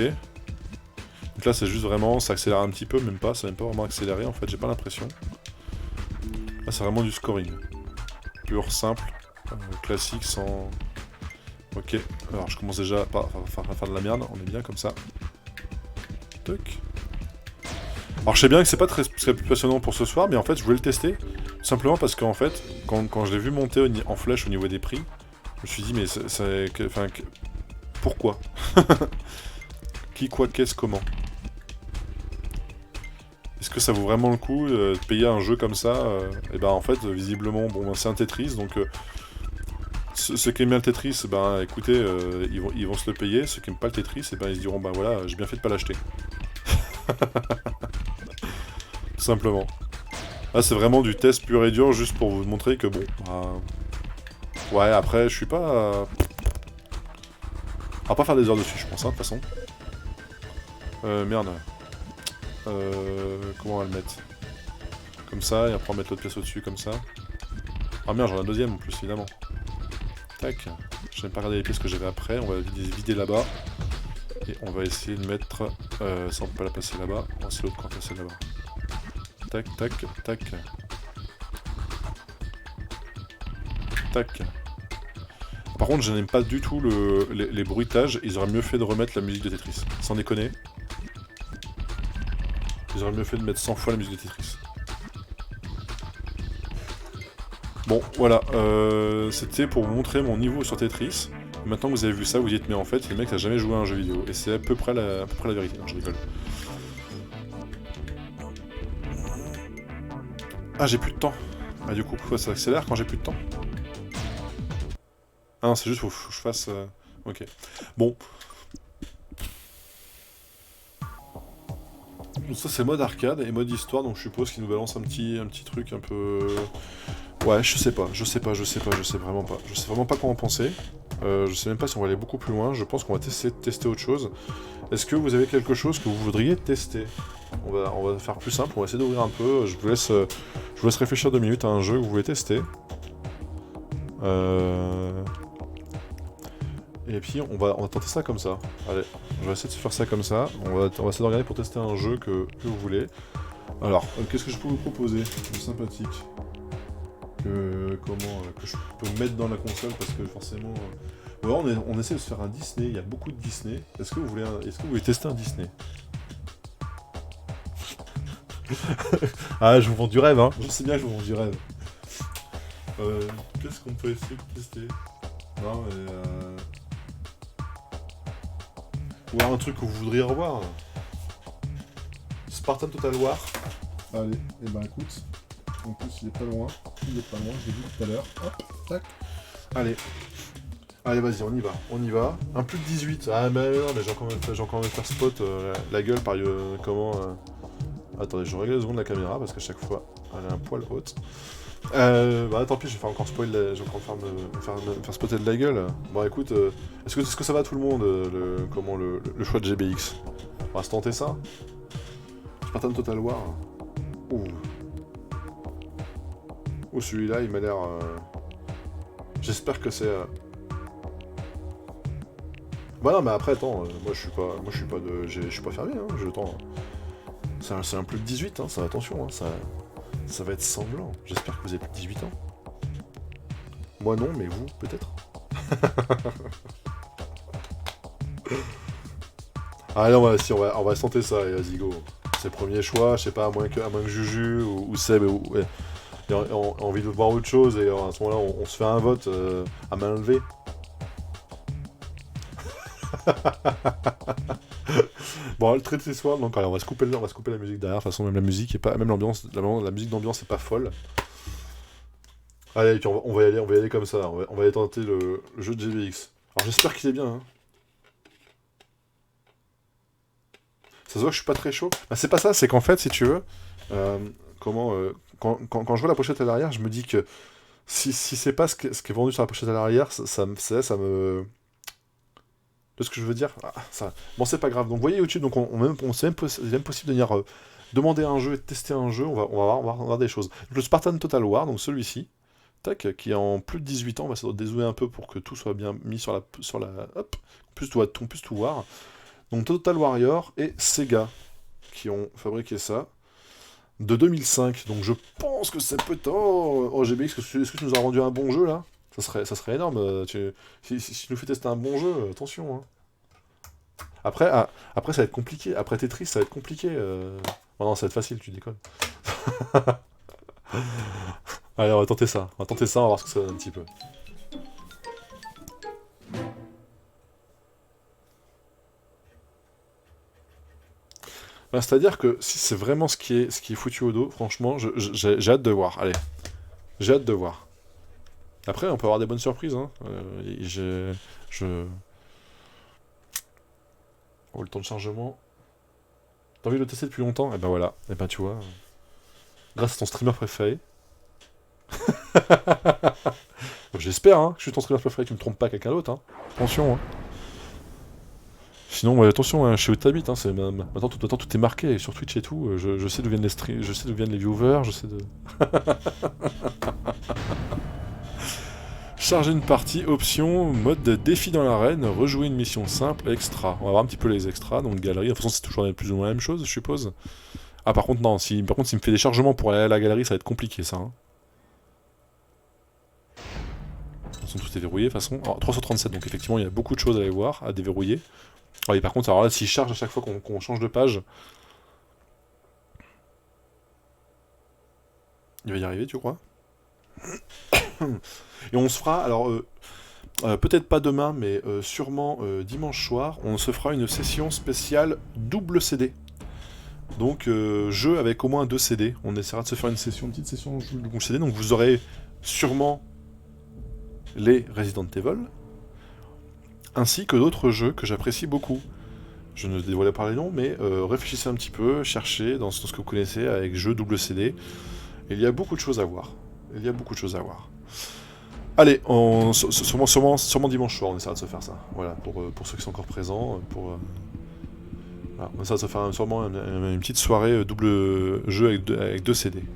S1: Donc là c'est juste vraiment, ça accélère un petit peu, même pas, ça n'a même pas vraiment accéléré en fait, j'ai pas l'impression. Là c'est vraiment du scoring. Pur, simple, classique, sans Ok, alors je commence déjà par faire de la merde, on est bien comme ça. Toc. Alors je sais bien que c'est pas très passionnant pour ce soir, mais en fait je voulais le tester. Tout simplement parce qu'en fait, quand je l'ai vu monter en flèche au niveau des prix, je me suis dit mais pourquoi? Qui, quoi, qu'est-ce, comment? Est-ce que ça vaut vraiment le coup de payer un jeu comme ça? Et ben en fait, visiblement, bon, c'est un Tetris, donc ceux qui aiment bien le Tetris, ben écoutez, ils vont se le payer. Ceux qui aiment pas le Tetris, et ben ils se diront, ben voilà, j'ai bien fait de pas l'acheter. Tout simplement. Là, c'est vraiment du test pur et dur, juste pour vous montrer que bon, ouais, après, je suis pas... On va pas faire des heures dessus, je pense, hein, de toute façon. Merde. Comment on va le mettre? Comme ça, et après on va mettre l'autre pièce au-dessus, comme ça. Ah merde, j'en ai un deuxième en plus, évidemment. Tac. Je n'ai pas regardé les pièces que j'avais après, on va vider là-bas. Et on va essayer de mettre... ça on peut pas la passer là-bas, on va essayer l'autre qu'on va passer là-bas. Tac, tac, tac. Tac. Par contre, je n'aime pas du tout les bruitages, ils auraient mieux fait de remettre la musique de Tetris. Sans déconner. Ils auraient mieux fait de mettre 100 fois la musique de Tetris. Bon, voilà, c'était pour vous montrer mon niveau sur Tetris. Maintenant que vous avez vu ça, vous dites, mais en fait, le mec n'a jamais joué à un jeu vidéo. Et c'est à peu près la vérité. Non, je rigole. Ah, j'ai plus de temps. Ah, du coup, ça accélère quand j'ai plus de temps? Ah non, c'est juste faut que je fasse... Ok. Bon. Donc ça, c'est mode arcade et mode histoire, donc je suppose qu'il nous balance un petit truc un peu... Ouais, je sais vraiment pas. Je sais vraiment pas quoi en penser. Je sais même pas si on va aller beaucoup plus loin. Je pense qu'on va tester autre chose. Est-ce que vous avez quelque chose que vous voudriez tester? On va faire plus simple, on va essayer d'ouvrir un peu. Je vous laisse réfléchir 2 minutes à un jeu que vous voulez tester. Et puis on va tenter ça comme ça. Allez, je vais essayer de faire ça comme ça. On va essayer de regarder pour tester un jeu que vous voulez. Alors, qu'est-ce que je peux vous proposer de sympathique? Que je peux mettre dans la console parce que forcément... Ouais, on essaie de se faire un Disney, il y a beaucoup de Disney. Est-ce que vous voulez tester un Disney? Ah, je vous vends du rêve, hein. Je sais bien que je vous vends du rêve. Qu'est-ce qu'on peut essayer de tester? Non, mais... Ou alors un truc que vous voudriez revoir. Spartan Total War. Allez, et ben écoute. En plus, il est pas loin. Je l'ai vu tout à l'heure. Hop, tac. Allez. Allez, vas-y, on y va. Un plus de 18. Ah, mais non, mais j'ai encore même faire spot la gueule par comment... Attendez, je règle 2 secondes la caméra parce qu'à chaque fois, elle est un poil haute. Bah tant pis, je vais faire encore spoil, je vais encore me faire spotter de la gueule. Bon écoute, est-ce que ça va tout le monde, le choix de GBX? On va se tenter ça. Spartan Total War. Ouh. Oh, celui-là, il m'a l'air... J'espère que c'est... Bah non, mais après, attends, moi je suis pas fermé, hein, j'ai le temps. C'est un plus de 18, hein, ça, attention, hein, ça va être sanglant. J'espère que vous avez plus de 18 ans. Moi non, mais vous, peut-être. Allez, on va tenter ça, et vas-y, go. C'est le premier choix, je sais pas, à moins que Juju ou Seb et envie de voir autre chose, et à ce moment-là, on se fait un vote à main levée. Bon, le trait de ce soir, donc allez, on va se couper la musique derrière. De toute façon, même la musique est pas, même l'ambiance, la musique d'ambiance est pas folle. Allez, puis on va y aller comme ça. On va aller tenter le jeu de GBX. Alors j'espère qu'il est bien. Hein. Ça se voit que je suis pas très chaud. Bah, c'est pas ça, c'est qu'en fait, si tu veux, quand je vois la pochette à l'arrière, je me dis que si c'est pas ce qui est vendu sur la pochette à l'arrière, ça me... De ce que je veux dire, ça... Bon, c'est pas grave. Donc, vous voyez YouTube, donc c'est même possible de venir demander un jeu et de tester un jeu. On va voir des choses. Le Spartan Total War, donc celui-ci, tac, qui est en plus de 18 ans. On va essayer de dézoomer un peu pour que tout soit bien mis sur la... Hop, on puisse tout voir. Donc, Total Warrior et Sega qui ont fabriqué ça. De 2005. Donc, je pense que c'est peut-être... Oh, GBX, est-ce que tu nous as rendu un bon jeu, là? Ça serait énorme. Si tu nous fais tester un bon jeu, attention. Hein. Après, après, ça va être compliqué. Après Tetris, ça va être compliqué. Oh non, ça va être facile, tu déconnes. Allez, on va tenter ça. On va voir ce que ça donne un petit peu. Bah, c'est-à-dire que si c'est vraiment ce qui est foutu au dos, franchement, j'ai hâte de voir. Allez, j'ai hâte de voir. Après, on peut avoir des bonnes surprises. Hein. Oh, le temps de chargement. T'as envie de le tester depuis longtemps? Et ben voilà. Et ben tu vois. Grâce à ton streamer préféré. J'espère hein, que je suis ton streamer préféré, que tu me trompes pas quelqu'un d'autre. Hein. Attention. Hein. Sinon, attention, hein, je sais où t'habites. Hein, maintenant, tout est marqué. Sur Twitch et tout, je sais d'où viennent les streams, je sais d'où viennent les viewers, je sais de. Charger une partie, option, mode de défi dans l'arène, rejouer une mission simple, extra. On va voir un petit peu les extras, donc galerie. De toute façon, c'est toujours plus ou moins la même chose, je suppose. Ah, par contre, non. S'il me fait des chargements pour aller à la galerie, ça va être compliqué, ça. Hein. De toute façon, tout est verrouillé, de toute façon. Alors, 337, donc effectivement, il y a beaucoup de choses à aller voir, à déverrouiller. Ah, et par contre, alors là, s'il charge à chaque fois qu'on change de page... Il va y arriver, tu crois? Et on se fera, alors peut-être pas demain, mais sûrement dimanche soir, on se fera une session spéciale double CD. Donc jeu avec au moins 2 CD. On essaiera de se faire une petite session double CD. Donc vous aurez sûrement les Resident Evil, ainsi que d'autres jeux que j'apprécie beaucoup. Je ne dévoilais pas les noms, mais réfléchissez un petit peu, cherchez dans ce que vous connaissez avec jeux double CD. Il y a beaucoup de choses à voir. Allez, sûrement dimanche soir, on essaiera de se faire ça. Voilà, pour ceux qui sont encore présents. Voilà, on essaiera de se faire sûrement une petite soirée double jeu avec 2 CD. Donc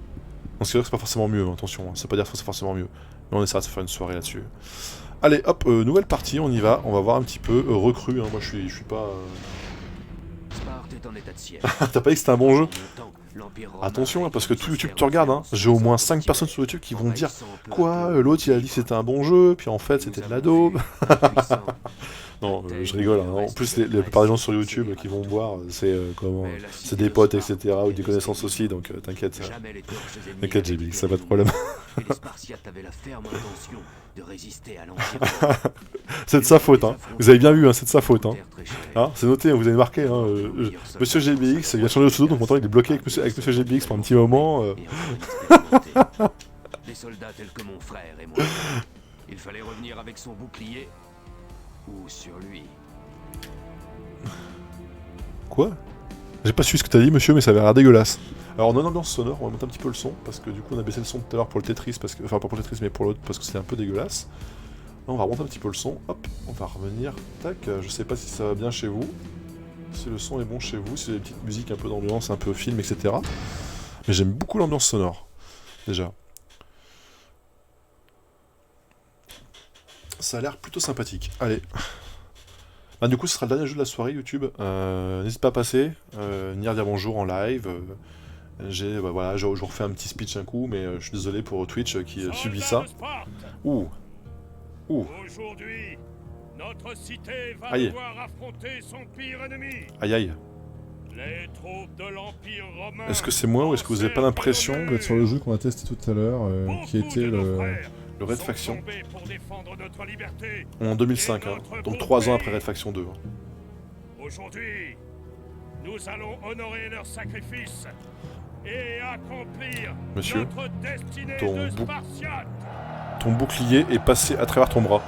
S1: c'est vrai que c'est pas forcément mieux, attention, ça veut pas dire que c'est forcément mieux. Mais on essaiera de se faire une soirée là-dessus. Allez, hop, nouvelle partie, on y va. On va voir un petit peu recrue. Hein. Moi, je suis pas... T'as pas dit que c'était un bon jeu? Attention, hein, parce que tout YouTube te regarde, hein. J'ai au moins 5 personnes sur YouTube qui vont dire quoi, l'autre il a dit que c'était un bon jeu, puis en fait c'était de la daube. Non, je rigole. Hein. En plus, la plupart des gens sur YouTube qui vont me voir, c'est des potes, etc., ou des connaissances aussi, donc t'inquiète. T'inquiète, JB, ça pas de problème. C'est de sa faute, hein. Vous avez bien vu, hein, c'est de sa faute. Hein, c'est noté, vous avez marqué. Hein, Monsieur GBX vient changer de pseudo, donc maintenant il est bloqué avec Monsieur GBX pour un petit moment.
S7: Des soldats tels que mon frère et moi. Il fallait revenir avec son bouclier ou sur lui.
S1: Quoi? J'ai pas su ce que t'as dit, monsieur, mais ça avait l'air dégueulasse. Alors, on a une ambiance sonore, on va monter un petit peu le son, parce que du coup, on a baissé le son tout à l'heure pour le Tetris, enfin, pas pour le Tetris, mais pour l'autre, parce que c'était un peu dégueulasse. Là, on va remonter un petit peu le son, hop, on va revenir, tac, je sais pas si ça va bien chez vous, si le son est bon chez vous, si vous avez des petites musiques un peu d'ambiance, un peu film, etc. Mais j'aime beaucoup l'ambiance sonore, déjà. Ça a l'air plutôt sympathique. Allez. Bah, du coup, ce sera le dernier jeu de la soirée YouTube. N'hésite pas à passer, venir dire bonjour en live. Voilà, je vous refais un petit speech un coup, mais je suis désolé pour Twitch qui subit ça. Ouh.
S8: Aujourd'hui, notre cité va devoir affronter son pire ennemi.
S1: Aïe aïe.
S8: Les troupes de l'Empire romain.
S1: Est-ce que c'est moi ou est-ce que vous avez pas l'impression d'être sur le jeu qu'on a testé tout à l'heure, qui était le Red Faction en 2005, hein, donc 3 ans après Red Faction 2. Hein.
S8: Aujourd'hui, nous allons honorer leur sacrifice et accomplir notre destinée de Spartiate.
S1: Ton bouclier est passé à travers ton bras.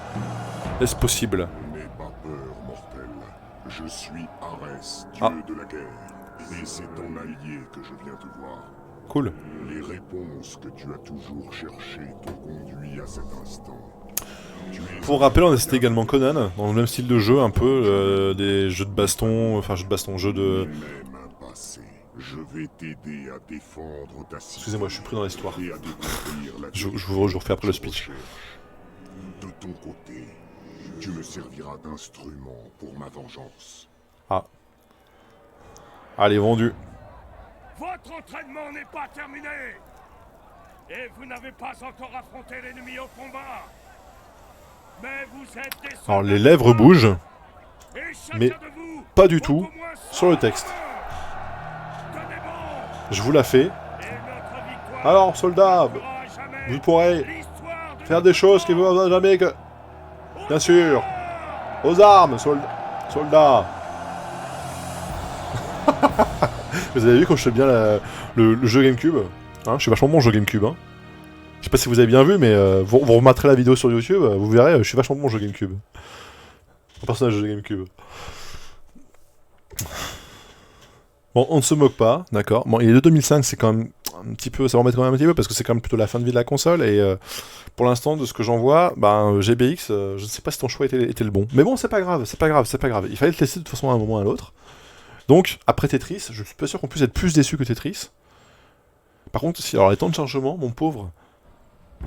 S1: Est-ce possible?
S9: N'aie pas peur, mortel. Je suis Arès, dieu de la guerre. Et c'est ton allié que je viens te voir.
S1: Cool.
S9: Les réponses que tu as toujours cherchées t'ont conduit à cet instant.
S1: Pour rappel, on a cité également Conan, dans le même style de jeu, un peu, des jeux de baston, jeux de...
S9: Je vais t'aider à défendre ta cité.
S1: Excusez-moi, je suis pris dans l'histoire. Je vous refais après le speech.
S9: De ton côté, tu me serviras d'instrument pour ma vengeance.
S1: Ah. Allez, vendu.
S8: Votre entraînement n'est pas terminé. Et vous n'avez pas encore affronté l'ennemi au combat. Mais vous êtes des
S1: Alors les
S8: soldats
S1: lèvres bougent,
S8: et chacun
S1: mais
S8: de vous
S1: pas du
S8: vaut
S1: tout
S8: au moins
S1: sur le
S8: 100
S1: texte.
S8: Tenez bon.
S1: Je vous la fais.
S8: Et notre victoire
S1: Alors soldats,
S8: marquera à jamais
S1: vous pourrez
S8: l'histoire de
S1: faire des choses qui vous ne jamais que... Bien sûr. Aux armes, soldats. Vous avez vu quand je fais bien le jeu GameCube, hein, je suis vachement bon au jeu GameCube. Hein. Je sais pas si vous avez bien vu, mais vous remettrez la vidéo sur YouTube, vous verrez, je suis vachement bon au jeu GameCube. Un personnage de GameCube. Bon, on ne se moque pas, d'accord. Bon, il est de 2005, c'est quand même un petit peu, ça va remettre quand même un petit peu, parce que c'est quand même plutôt la fin de vie de la console, et pour l'instant, de ce que j'en vois, ben, GBX, je ne sais pas si ton choix était le bon. Mais bon, c'est pas grave, c'est pas grave, c'est pas grave. Il fallait le tester de toute façon à un moment ou à l'autre. Donc, après Tetris, je suis pas sûr qu'on puisse être plus déçu que Tetris. Par contre, si, alors les temps de chargement, mon pauvre,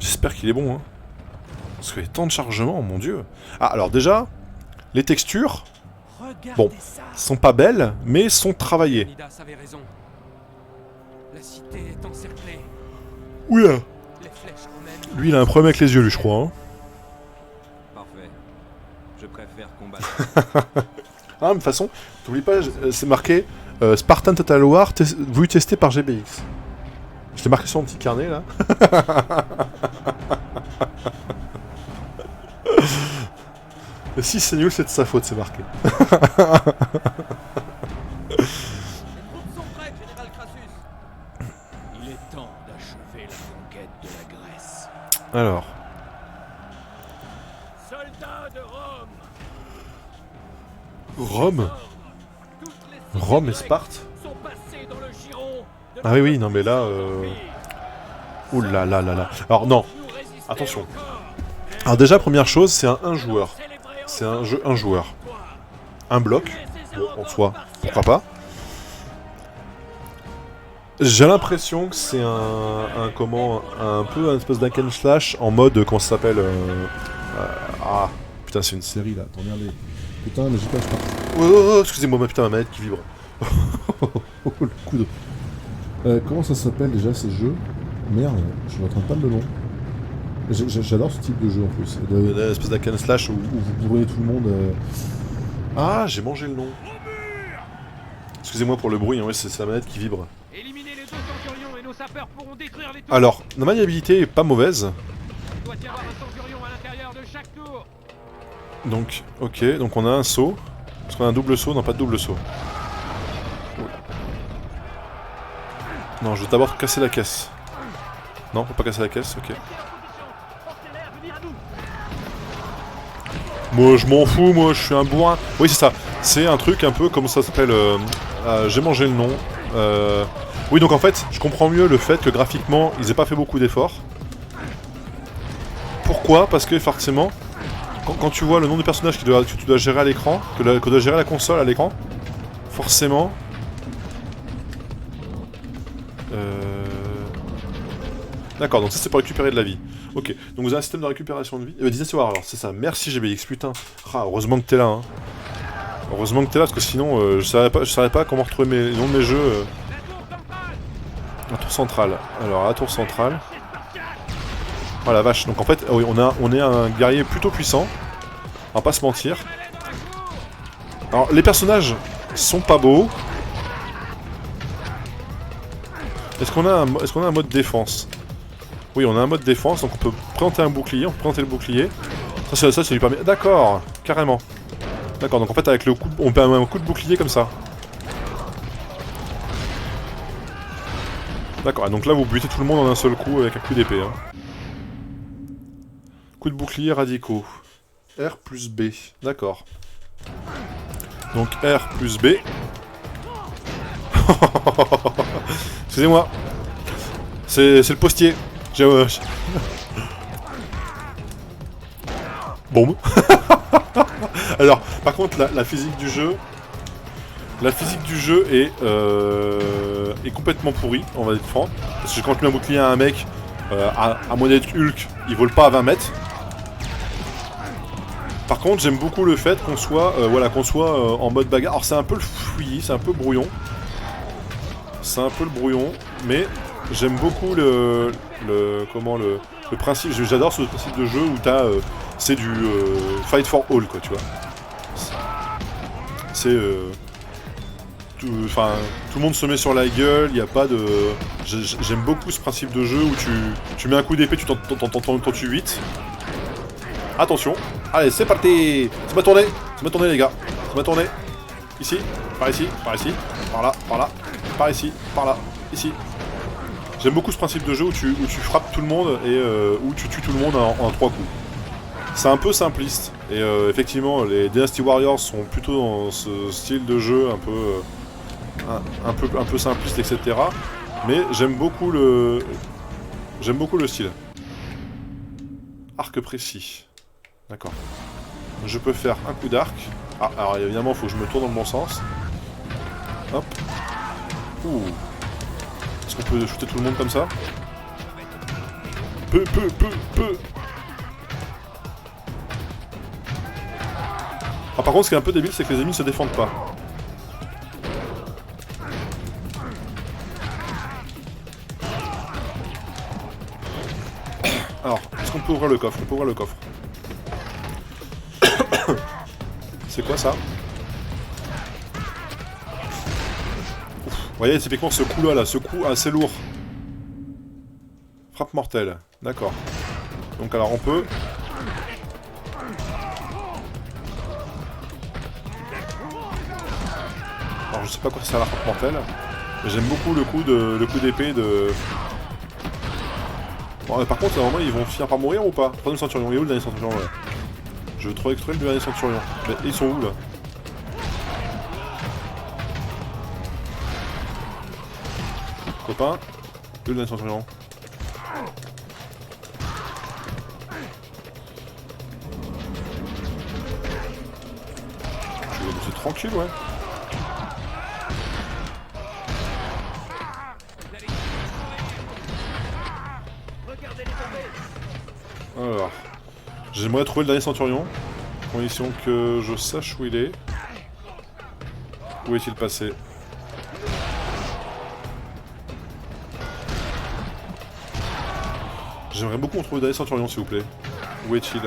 S1: j'espère qu'il est bon, hein. Parce que les temps de chargement, mon dieu. Ah, alors déjà, les textures, bon, sont pas belles, mais sont travaillées.
S10: Midas avait raison. La cité est encerclée.
S1: Oula.
S10: Les flèches romaines.
S1: Lui, il a un problème avec les yeux, lui, je crois. Hein.
S10: Parfait. Je préfère combattre.
S1: Ah, de toute façon, t'oublies pas, c'est marqué Spartan Total War voulu tester par GBX. Je t'ai marqué sur un petit carnet là. Et si c'est nul, c'est de sa faute, c'est marqué.
S10: Les troupes sont prêtes, Général Crassus.
S3: Il est temps d'achever la conquête de la Grèce.
S1: Alors,
S8: soldats de Rome.
S1: Rome Rome et Sparte.
S8: Sont passés dans le giron de
S1: Ah oui, oui, non mais là... Ouh là là là là. Alors non,
S8: nous résister
S1: attention.
S8: encore.
S1: Alors déjà, première chose, c'est un joueur. C'est un jeu un joueur. Un bloc, bon, en soi, pourquoi pas. J'ai l'impression que c'est un peu un espèce d'hack and slash en mode, comment ça s'appelle ah, putain, c'est une série là, attends, regardez. Putain, mais j'ai pas oh, excusez-moi, ma manette qui vibre. Le coup de... comment ça s'appelle déjà ces jeux? Merde, je suis en train de perdre le nom. J'adore ce type de jeu en plus. Une espèce d'hack and slash où vous bourrez tout le monde. Ah, j'ai mangé le nom. Excusez-moi pour le bruit, hein, ouais, c'est la manette qui vibre.
S10: Éliminez les deux centurions et nos sapeurs pourront détruire les tours.
S1: Alors, la maniabilité est pas mauvaise.
S10: Il doit y avoir un centurion à l'intérieur de chaque tour.
S1: Donc, ok, donc on a un saut. Parce qu'on a un double saut, non pas de double saut. Non, je vais d'abord casser la caisse. Non, faut pas casser la caisse, ok. Moi je m'en fous, moi je suis un bourrin. Oui c'est ça, c'est un truc un peu comme ça s'appelle... j'ai mangé le nom. Oui donc en fait, je comprends mieux le fait que graphiquement, ils aient pas fait beaucoup d'efforts. Pourquoi? Parce que forcément, quand tu vois le nombre de personnages que tu dois gérer à l'écran, que doit gérer la console à l'écran, forcément... D'accord, donc ça c'est pour récupérer de la vie. Ok, donc vous avez un système de récupération de vie. Dynasty Warrior, c'est ça. Merci GBX, putain. Ah, heureusement que t'es là. Hein. Heureusement que t'es là, parce que sinon je savais pas comment retrouver les noms de mes jeux. La tour centrale. Alors, la tour centrale. Oh la vache, donc en fait, oui, on est un guerrier plutôt puissant. On va pas se mentir. Alors, les personnages sont pas beaux. Est-ce qu'on a un mode défense? Oui, on a un mode défense, donc on peut présenter un bouclier, on peut présenter le bouclier. Ça lui permet... D'accord, carrément. D'accord, donc en fait, avec le coup, on peut un coup de bouclier comme ça. D'accord, donc là, vous butez tout le monde en un seul coup avec un coup d'épée. Hein. Coup de bouclier radicaux. R plus B, d'accord. Donc R plus B. Excusez-moi. C'est le postier. Bombe. Alors, par contre, la physique du jeu... La physique du jeu est complètement pourrie, on va être franc. Parce que quand tu mets un bouclier à un mec, à moins d'être Hulk, il vole pas à 20 mètres. Par contre, j'aime beaucoup le fait qu'on soit, en mode bagarre. Alors c'est un peu le fouillis, c'est un peu brouillon. C'est un peu le brouillon, mais J'aime beaucoup le principe, j'adore ce principe de jeu où t'as, c'est du fight for all, quoi, tu vois. C'est, enfin, tout le monde se met sur la gueule, il y a pas de... J'aime beaucoup ce principe de jeu où tu mets un coup d'épée, tu t'en tues 8. Attention, allez, c'est parti. C'est ma tournée, les gars, c'est ma tournée. Ici, par ici, par là, par ici, par là, ici. J'aime beaucoup ce principe de jeu où tu frappes tout le monde et où tu tues tout le monde en 3 coups. C'est un peu simpliste, et effectivement, les Dynasty Warriors sont plutôt dans ce style de jeu un peu simpliste, etc. Mais j'aime beaucoup le style. Arc précis. D'accord. Je peux faire un coup d'arc. Ah, alors évidemment, il faut que je me tourne dans le bon sens. Hop. Ouh. Est-ce qu'on peut shooter tout le monde comme ça? Peu. Ah, par contre, ce qui est un peu débile, c'est que les ennemis ne se défendent pas. Alors, est-ce qu'on peut ouvrir le coffre? On peut ouvrir le coffre. C'est quoi ça? Ouf. Vous voyez, typiquement ce coup-là, ce coup assez lourd. Frappe mortelle. D'accord. Donc alors on peut... Alors je sais pas quoi ça a la frappe mortelle. Mais j'aime beaucoup le coup d'épée de... Bon, par contre, à un moment, ils vont finir par mourir ou pas? Troisième centurion, il est où le dernier centurion là? Je veux trop extraire le dernier centurion. Mais ils sont où là? Copain, où est le dernier centurion? Je vais laisser tranquille, ouais. Alors, j'aimerais trouver le dernier centurion, condition que je sache où il est. Où est-il passé? J'aimerais beaucoup en trouver le dernier centurion, s'il vous plaît. Où est-il?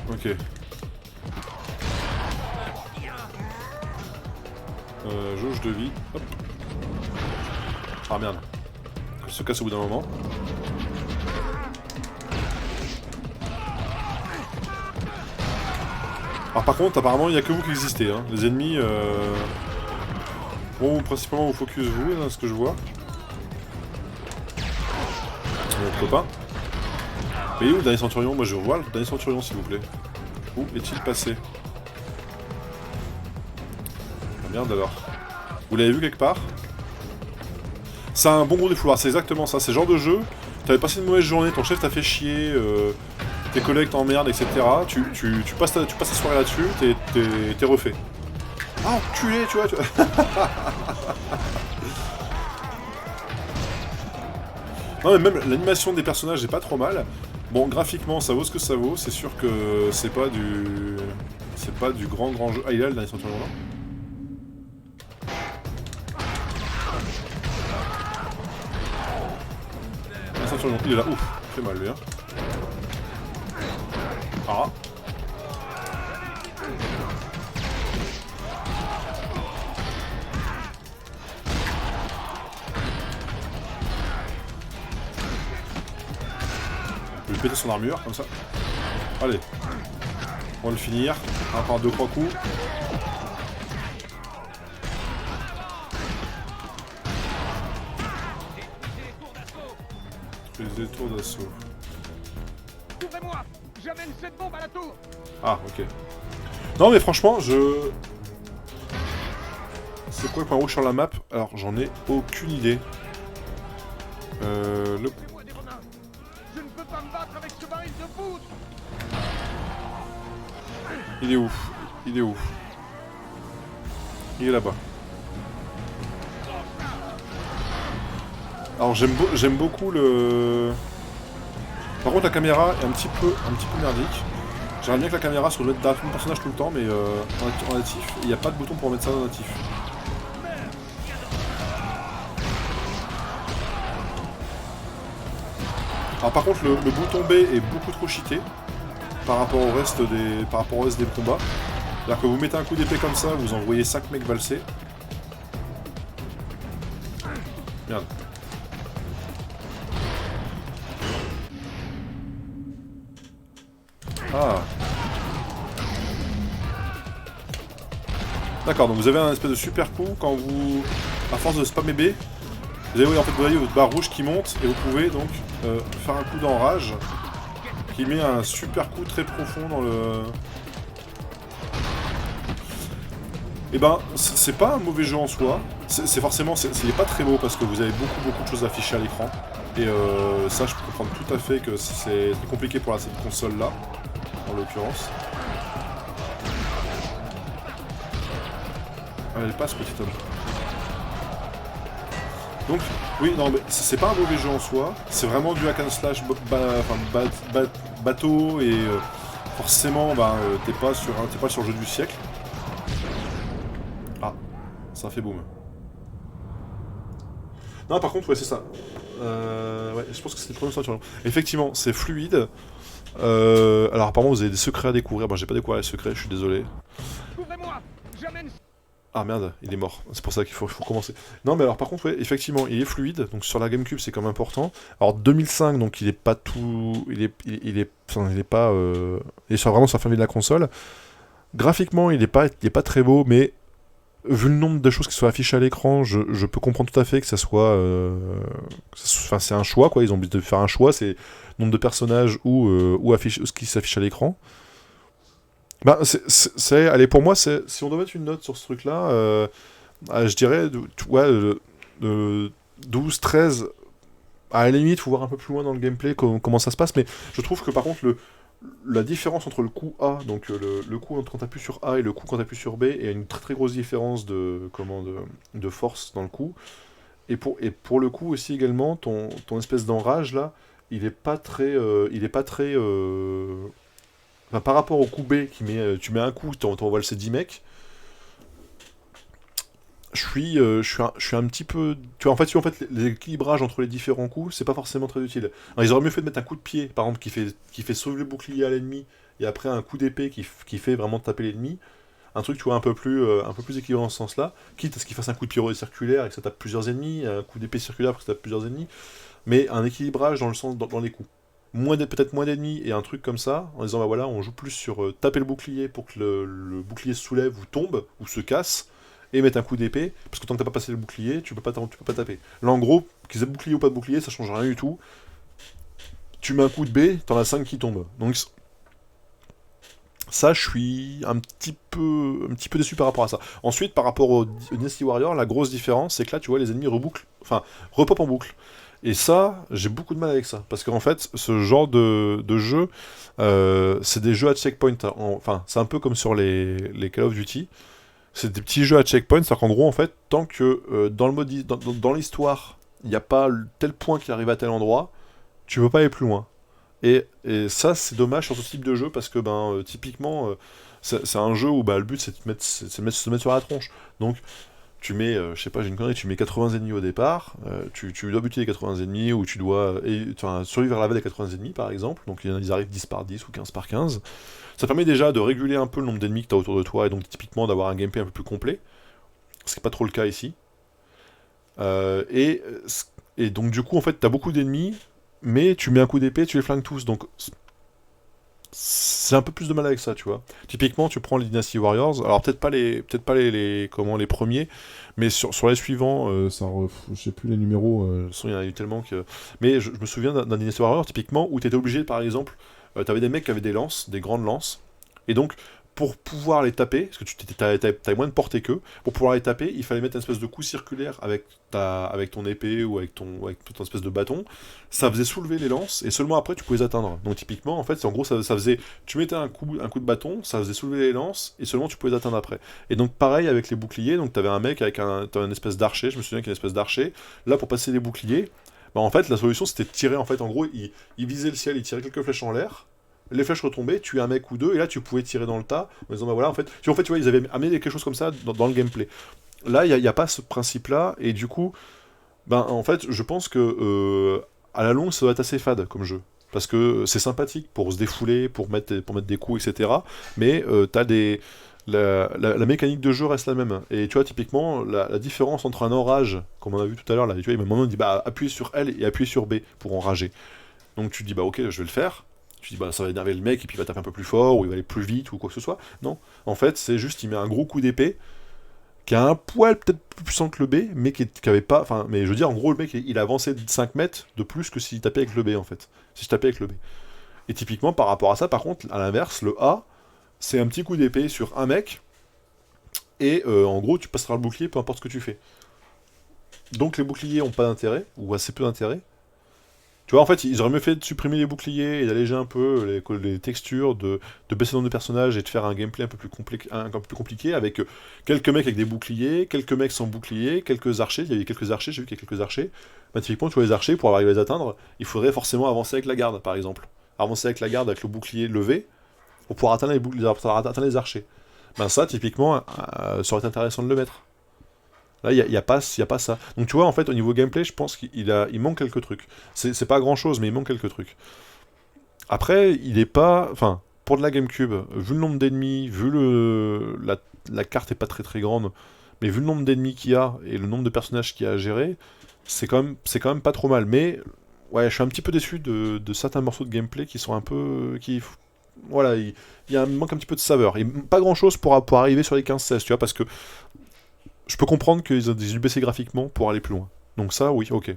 S1: Ok. Jauge de vie. Hop. Ah merde. Elle se casse au bout d'un moment. Alors par contre, apparemment, il n'y a que vous qui existez. Hein. Les ennemis vont principalement vous focus vous, là, ce que je vois. Notre copain. Mais où le dernier centurion? Moi je vois le dernier centurion, s'il vous plaît. Où est-il passé? Ah merde alors. Vous l'avez vu quelque part? C'est un bon gros défouloir, c'est exactement ça. C'est le genre de jeu, t'avais passé une mauvaise journée, ton chef t'a fait chier, tes collègues t'emmerdent, etc. Tu passes ta soirée là-dessus, t'es refait. Ah, enculé, tu vois. Non mais même l'animation des personnages est pas trop mal. Bon, graphiquement, ça vaut ce que ça vaut. C'est sûr que c'est pas du grand jeu. Ah, il est là le dernier centurion là. Le centurion, il est là. Ouf, il fait mal lui. Hein. Ah. Je vais péter son armure, comme ça. Allez. On va le finir. Encore 2-3 coups. Les tours d'assaut.
S8: Ouvrez-moi! J'amène cette bombe à la tour!
S1: Ah, ok. Non, mais franchement, c'est quoi le point rouge sur la map? Alors, j'en ai aucune idée. Le...
S8: Je ne peux pas me battre avec ce baril de poudre!
S1: Il est où? Il est où? Il est là-bas. Alors j'aime beaucoup le... Par contre la caméra est un petit peu merdique. J'aimerais bien que la caméra soit derrière tout mon personnage tout le temps, mais en natif, il n'y a pas de bouton pour mettre ça en natif. Alors par contre le bouton B est beaucoup trop cheaté par rapport au reste des combats. C'est-à-dire que vous mettez un coup d'épée comme ça, vous envoyez 5 mecs valser. Merde. Ah. D'accord, donc vous avez un espèce de super coup quand vous... À force de spammer B, vous avez en fait vous voyez votre barre rouge qui monte et vous pouvez donc faire un coup d'enrage qui met un super coup très profond dans le... Et ben, c'est pas un mauvais jeu en soi, c'est forcément, il est pas très beau parce que vous avez beaucoup de choses affichées à l'écran. Et ça je peux comprendre tout à fait que c'est compliqué pour cette console là, en l'occurrence. Elle passe petit homme. Donc, oui, non, mais c'est pas un mauvais jeu en soi, c'est vraiment du hack and slash bateau et forcément, t'es pas sur le jeu du siècle. Ah, ça fait boum. Non, par contre, ouais, c'est ça. Ouais, je pense que c'est le premier sur. Effectivement, c'est fluide. Alors, apparemment, vous avez des secrets à découvrir. Moi, j'ai pas découvert les secrets, je suis désolé. Ah merde, il est mort. C'est pour ça qu'il faut commencer. Non, mais alors par contre, ouais, effectivement, il est fluide. Donc sur la GameCube, c'est quand même important. Alors 2005, donc il est pas tout, il est pas, il est vraiment sur la famille de la console. Graphiquement, il est pas très beau, mais vu le nombre de choses qui sont affichées à l'écran, je peux comprendre tout à fait que ça soit, enfin c'est un choix quoi. Ils ont envie de faire un choix, c'est nombre de personnages ou ce qui s'affiche à l'écran. Bah, allez, pour moi, si on doit mettre une note sur ce truc-là, je dirais, ouais, 12, 13, à la limite, il faut voir un peu plus loin dans le gameplay comment ça se passe, mais je trouve que par contre, la différence entre le coup A, donc le coup quand tu appuies sur A et le coup quand tu appuies sur B, il y a une très grosse différence de force dans le coup, et pour le coup aussi également, ton espèce d'enrage là, il est pas très... Enfin, par rapport au coup B, tu mets un coup, tu envoies le C10 mecs, je suis un petit peu... Tu vois, en fait, l'équilibrage entre les différents coups, c'est pas forcément très utile. Alors, ils auraient mieux fait de mettre un coup de pied, par exemple, qui fait sauver le bouclier à l'ennemi, et après un coup d'épée qui fait vraiment taper l'ennemi. Un truc, tu vois, un peu plus équilibré dans ce sens-là, quitte à ce qu'il fasse un coup de pied circulaire et que ça tape plusieurs ennemis, un coup d'épée circulaire pour que ça tape plusieurs ennemis, mais un équilibrage dans le sens dans les coups. Peut-être moins d'ennemis et un truc comme ça, en disant bah voilà, on joue plus sur taper le bouclier pour que le bouclier se soulève ou tombe, ou se casse, et mettre un coup d'épée, parce que tant que t'as pas passé le bouclier, tu peux pas taper. Là en gros, qu'ils aient bouclier ou pas de bouclier, ça change rien du tout. Tu mets un coup de B, t'en as 5 qui tombent. Donc ça, je suis un petit peu déçu par rapport à ça. Ensuite, par rapport au Dynasty Warrior, la grosse différence, c'est que là, tu vois, les ennemis repopent en boucle. Et ça, j'ai beaucoup de mal avec ça. Parce qu'en fait, ce genre de jeu, c'est des jeux à checkpoint. Enfin, c'est un peu comme sur les Call of Duty. C'est des petits jeux à checkpoint. C'est-à-dire qu'en gros, en fait, tant que dans l'histoire, il n'y a pas tel point qui arrive à tel endroit, tu peux pas aller plus loin. Et ça, c'est dommage sur ce type de jeu parce que, typiquement, c'est un jeu où le but, c'est de se mettre sur la tronche. Donc, tu mets, je sais pas, j'ai une connerie, tu mets 80 ennemis au départ, tu dois buter les 80 ennemis, ou tu dois survivre à la veille des 80 ennemis, par exemple, donc ils arrivent 10 par 10 ou 15 par 15. Ça permet déjà de réguler un peu le nombre d'ennemis que tu as autour de toi, et donc typiquement d'avoir un gameplay un peu plus complet, ce qui n'est pas trop le cas ici. Et donc du coup, en fait, tu as beaucoup d'ennemis, mais tu mets un coup d'épée, tu les flingues tous, donc... C'est un peu plus de mal avec ça, tu vois. Typiquement, tu prends les Dynasty Warriors, alors peut-être pas les premiers, mais sur les suivants, je sais plus les numéros, il y en a eu tellement que... Mais je me souviens d'un Dynasty Warrior, typiquement, où tu étais obligé, par exemple, tu avais des mecs qui avaient des lances, des grandes lances, et donc, pour pouvoir les taper, parce que tu avais moins de portée qu'eux, pour pouvoir les taper, il fallait mettre une espèce de coup circulaire avec ton épée ou avec ton espèce de bâton. Ça faisait soulever les lances, et seulement après tu pouvais les atteindre. Donc typiquement, en fait, en gros, ça faisait... Tu mettais un coup de bâton, ça faisait soulever les lances, et seulement tu pouvais les atteindre après. Et donc pareil avec les boucliers, donc t'avais un mec avec une espèce d'archer, je me souviens qu'il y a une espèce d'archer. Là, pour passer les boucliers, Bah, en fait, la solution, c'était de tirer, en fait, en gros, il visait le ciel, il tirait quelques flèches en l'air, les flèches retombaient, tuer un mec ou deux, et là, tu pouvais tirer dans le tas, en disant, bah voilà, en fait, tu vois, ils avaient amené quelque chose comme ça dans le gameplay. Là, il n'y a pas ce principe-là, et du coup, ben, en fait, je pense que, à la longue, ça doit être assez fade, comme jeu. Parce que c'est sympathique pour se défouler, pour mettre des coups, etc. Mais t'as des... La mécanique de jeu reste la même. Et tu vois, typiquement, la différence entre un enrage, comme on a vu tout à l'heure, là, tu vois, il m'a demandé, il dit, bah, appuyez sur L et appuyez sur B pour enrager. Donc tu dis, bah, ok, je vais le faire. Tu dis, bah, ça va énerver le mec, et puis il va taper un peu plus fort, ou il va aller plus vite, ou quoi que ce soit. Non. En fait, c'est juste, il met un gros coup d'épée, qui a un poil peut-être plus puissant que le B, mais qui avait pas... Enfin, mais je veux dire, en gros, le mec, il a avancé de 5 mètres de plus que s'il tapait avec le B, en fait. Si je tapais avec le B. Et typiquement, par rapport à ça, par contre, à l'inverse, le A, c'est un petit coup d'épée sur un mec, et en gros, tu passeras le bouclier, peu importe ce que tu fais. Donc les boucliers ont pas d'intérêt, ou assez peu d'intérêt. Tu vois, en fait, ils auraient mieux fait de supprimer les boucliers et d'alléger un peu les textures, de baisser le nombre de personnages et de faire un gameplay un peu plus compliqué, avec quelques mecs avec des boucliers, quelques mecs sans bouclier, quelques archers. Il y avait quelques archers, j'ai vu qu'il y a quelques archers. Bah, typiquement, tu vois, les archers, pour arriver à les atteindre, il faudrait forcément avancer avec la garde, par exemple. Avancer avec la garde, avec le bouclier levé, pour pouvoir atteindre atteindre les archers. Ben ça, typiquement, ça aurait été intéressant de le mettre. Là, il n'y a pas ça. Donc tu vois, en fait, au niveau gameplay, je pense qu'il manque quelques trucs. C'est pas grand-chose, mais il manque quelques trucs. Après, il est pas... Enfin, pour de la GameCube, vu le nombre d'ennemis, la carte est pas très très grande, mais vu le nombre d'ennemis qu'il y a, et le nombre de personnages qu'il y a à gérer, c'est quand même pas trop mal. Mais, ouais, je suis un petit peu déçu de certains morceaux de gameplay qui sont un peu... Voilà, il manque un petit peu de saveur. Et pas grand-chose pour arriver sur les 15-16, tu vois, parce que je peux comprendre qu'ils ont dû baisser graphiquement pour aller plus loin. Donc ça, oui, ok.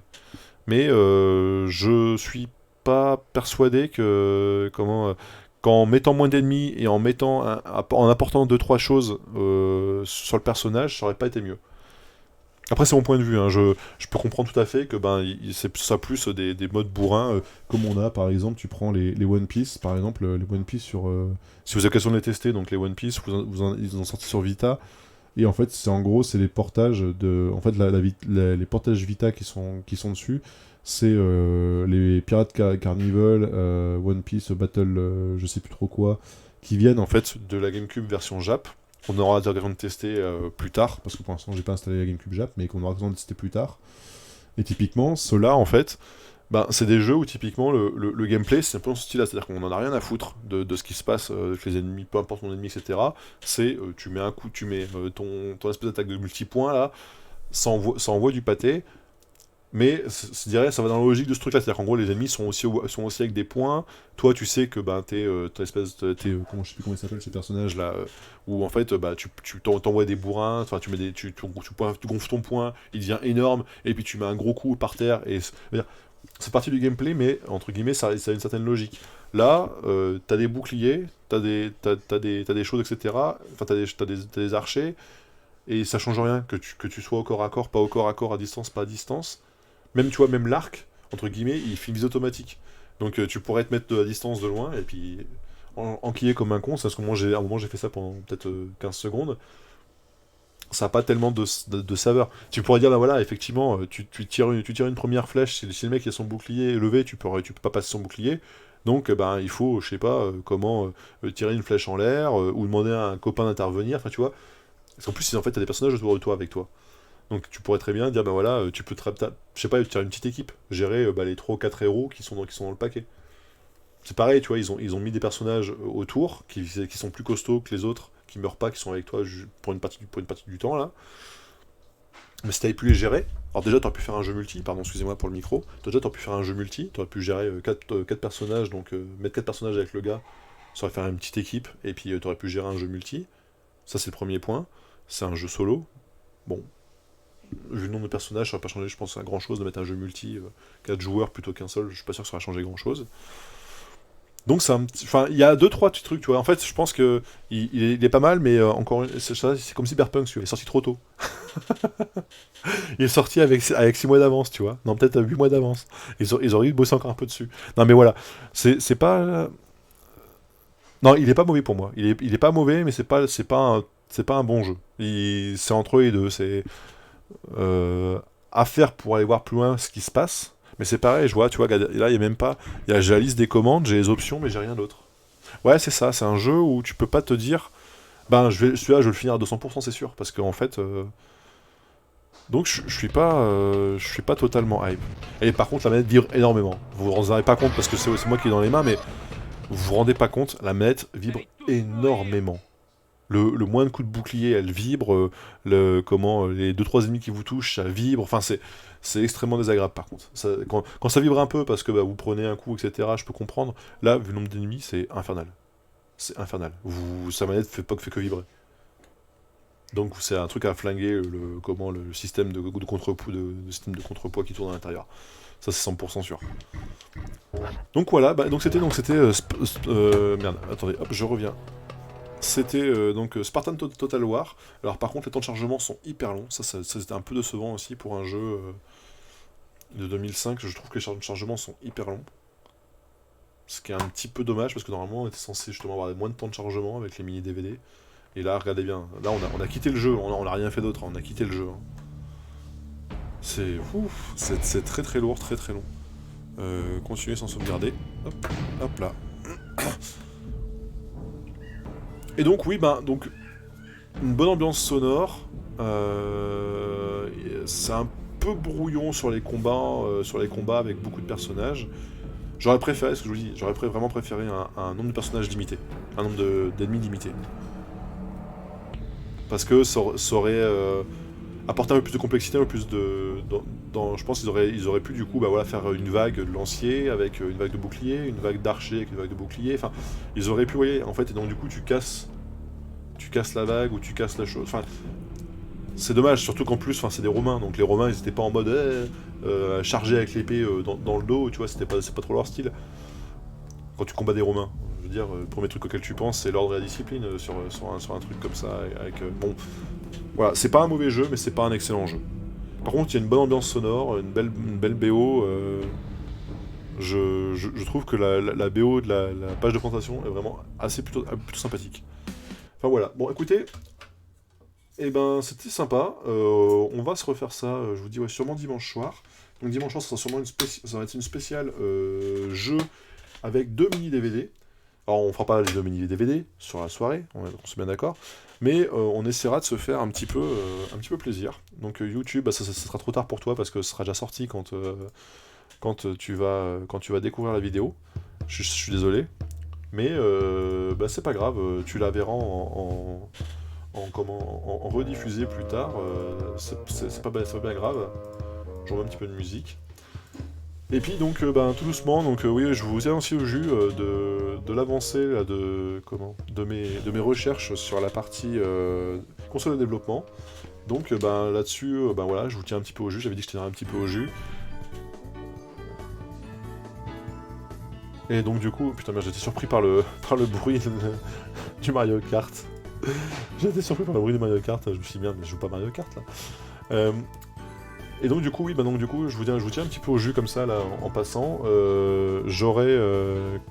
S1: Mais je suis pas persuadé que qu'en mettant moins d'ennemis et en apportant 2-3 choses sur le personnage, ça aurait pas été mieux. Après, c'est mon point de vue, hein. Je peux comprendre tout à fait que c'est ça plus des modes bourrins, comme on a, par exemple, tu prends les One Piece, par exemple, les One Piece sur... si vous avez l'occasion de les tester, donc les One Piece, ils ont sorti sur Vita, et en fait, c'est les portages de... En fait, les portages Vita qui sont dessus, c'est les Pirates Carnival, One Piece Battle, je sais plus trop quoi, qui viennent, en fait, de la GameCube version Jap. On aura l'occasion de tester plus tard, parce que pour l'instant j'ai pas installé la GameCube Jap, mais qu'on aura l'occasion de tester plus tard. Et typiquement, ceux-là, en fait, c'est des jeux où typiquement le gameplay c'est un peu dans ce style-là, c'est-à-dire qu'on en a rien à foutre de ce qui se passe avec les ennemis, peu importe ton ennemi, etc. C'est, tu mets un coup, tu mets ton espèce d'attaque de multipoint là, ça envoie du pâté. Mais je dirais ça va dans la logique de ce truc là, c'est-à-dire qu'en gros les ennemis sont aussi avec des points, toi tu sais que t'es comment je sais plus comment il s'appelle ce personnage là, où en fait tu t'envoies des bourrins, enfin tu gonfles ton poing, il devient énorme, et puis tu mets un gros coup par terre, et c'est partie du gameplay, mais entre guillemets ça a une certaine logique. Là, t'as des boucliers, t'as des choses, etc. Enfin t'as des archers, et ça change rien, que tu sois au corps à corps, pas au corps à corps, à distance, pas à distance. Même, tu vois, même l'arc, entre guillemets, il fait une visée automatique. Donc tu pourrais te mettre à distance de loin, et puis enquiller comme un con, parce que à un moment j'ai fait ça pendant peut-être 15 secondes, ça n'a pas tellement de saveur. Tu pourrais dire, voilà, effectivement, tu tires une première flèche, si le mec a son bouclier levé, tu peux pas passer son bouclier, donc il faut, je sais pas, comment tirer une flèche en l'air, ou demander à un copain d'intervenir, enfin tu vois. Parce qu'en plus, en fait, t'as des personnages autour de toi avec toi. Donc tu pourrais très bien dire, voilà, tu peux, je sais pas, tirer une petite équipe, gérer les 3 ou 4 héros qui sont dans le paquet. C'est pareil, tu vois, ils ont mis des personnages autour, qui sont plus costauds que les autres, qui meurent pas, qui sont avec toi pour une partie du temps, là. Mais si t'avais pu les gérer, alors déjà t'aurais pu faire un jeu multi, pardon, excusez-moi pour le micro, t'aurais pu faire un jeu multi, t'aurais pu gérer 4 personnages, donc mettre 4 personnages avec le gars, ça aurait fait une petite équipe, et puis t'aurais pu gérer un jeu multi. Ça c'est le premier point, c'est un jeu solo. Bon, vu le nombre de personnages, ça aurait pas changé, je pense, grand chose de mettre un jeu multi, 4 joueurs plutôt qu'un seul, je suis pas sûr que ça aurait changé grand chose. Donc il y a 2-3 petits trucs, tu vois. En fait, je pense que il est pas mal, mais c'est comme Cyberpunk, tu vois, il est sorti trop tôt. Il est sorti avec 6 mois d'avance, tu vois. Non, peut-être 8 mois d'avance. Ils auraient dû bosser encore un peu dessus. Non, mais voilà, c'est pas... Non, il est pas mauvais pour moi. Il est pas mauvais, mais c'est pas un bon jeu. C'est entre les deux. C'est à faire pour aller voir plus loin ce qui se passe. Mais c'est pareil, je vois, tu vois, là, il y a même pas... J'ai la liste des commandes, j'ai les options, mais j'ai rien d'autre. Ouais, c'est ça, c'est un jeu où tu peux pas te dire... Ben, celui-là, je vais le finir à 200%, c'est sûr, parce qu'en fait... Donc, je suis pas totalement hype. Et par contre, la manette vibre énormément. Vous vous rendez pas compte, parce que c'est moi qui est dans les mains, mais... Vous vous rendez pas compte, la manette vibre énormément. Le moindre coup de bouclier, elle vibre, les 2-3 ennemis qui vous touchent, ça vibre, enfin c'est extrêmement désagréable par contre. Quand ça vibre un peu parce que bah, vous prenez un coup, etc., je peux comprendre, là, vu le nombre d'ennemis, c'est infernal. C'est infernal. Sa manette fait que vibrer. Donc c'est un truc à flinguer, le système de contrepoids qui tourne à l'intérieur. Ça c'est 100% sûr. Donc voilà, donc c'était merde, attendez, hop, je reviens. C'était donc Spartan Total War. Alors par contre les temps de chargement sont hyper longs, ça c'était un peu décevant aussi pour un jeu de 2005, je trouve que les temps de chargement sont hyper longs. Ce qui est un petit peu dommage parce que normalement on était censé justement avoir moins de temps de chargement avec les mini DVD. Et là regardez bien, là on a quitté le jeu, on a rien fait d'autre, on a quitté le jeu. C'est très très lourd, très très long. Continuer sans sauvegarder. Hop, hop là. Et donc oui, donc une bonne ambiance sonore. C'est un peu brouillon sur les combats avec beaucoup de personnages. J'aurais préféré, ce que je vous dis, vraiment préféré un nombre de personnages limité, un nombre d'ennemis limité. Parce que ça aurait apporté un peu plus de complexité, un peu plus de... je pense qu'ils auraient pu du coup faire une vague de lanciers avec une vague de boucliers, une vague d'archers avec une vague de boucliers, enfin, ils auraient pu, vous voyez, en fait, et donc du coup tu casses la vague ou tu casses la chose, enfin, c'est dommage, surtout qu'en plus, c'est des Romains, donc les Romains ils étaient pas en mode chargés avec l'épée dans le dos, tu vois, c'est pas trop leur style. Quand tu combats des Romains, je veux dire, le premier truc auquel tu penses c'est l'ordre et la discipline sur un truc comme ça, avec bon... Voilà, c'est pas un mauvais jeu, mais c'est pas un excellent jeu. Par contre, il y a une bonne ambiance sonore, une belle BO. Je trouve que la BO de la page de présentation est vraiment plutôt sympathique. Enfin voilà, bon écoutez, c'était sympa. On va se refaire ça, je vous dis, sûrement dimanche soir. Donc dimanche soir, ça va être une spéciale jeu avec 2 mini DVD. Alors on fera pas les 2 mini DVD sur la soirée, on se met bien d'accord. Mais on essaiera de se faire un petit peu plaisir. Donc YouTube, ça sera trop tard pour toi parce que ce sera déjà sorti quand tu vas découvrir la vidéo. Je suis désolé. Mais c'est pas grave, tu la verras en rediffusé plus tard. C'est pas bien grave. J'en mets un petit peu de musique. Et puis donc tout doucement, oui, je vous ai aussi au jus de l'avancée de mes recherches sur la partie console de développement. Donc là-dessus, voilà, je vous tiens un petit peu au jus, j'avais dit que je tiendrais un petit peu au jus. Et donc du coup, putain merde, j'étais surpris par le bruit du Mario Kart. J'ai été surpris par le bruit du Mario Kart, je me suis dit merde, mais je joue pas Mario Kart là. Et donc du coup, oui, je vous tiens un petit peu au jus comme ça, là, en passant. J'aurai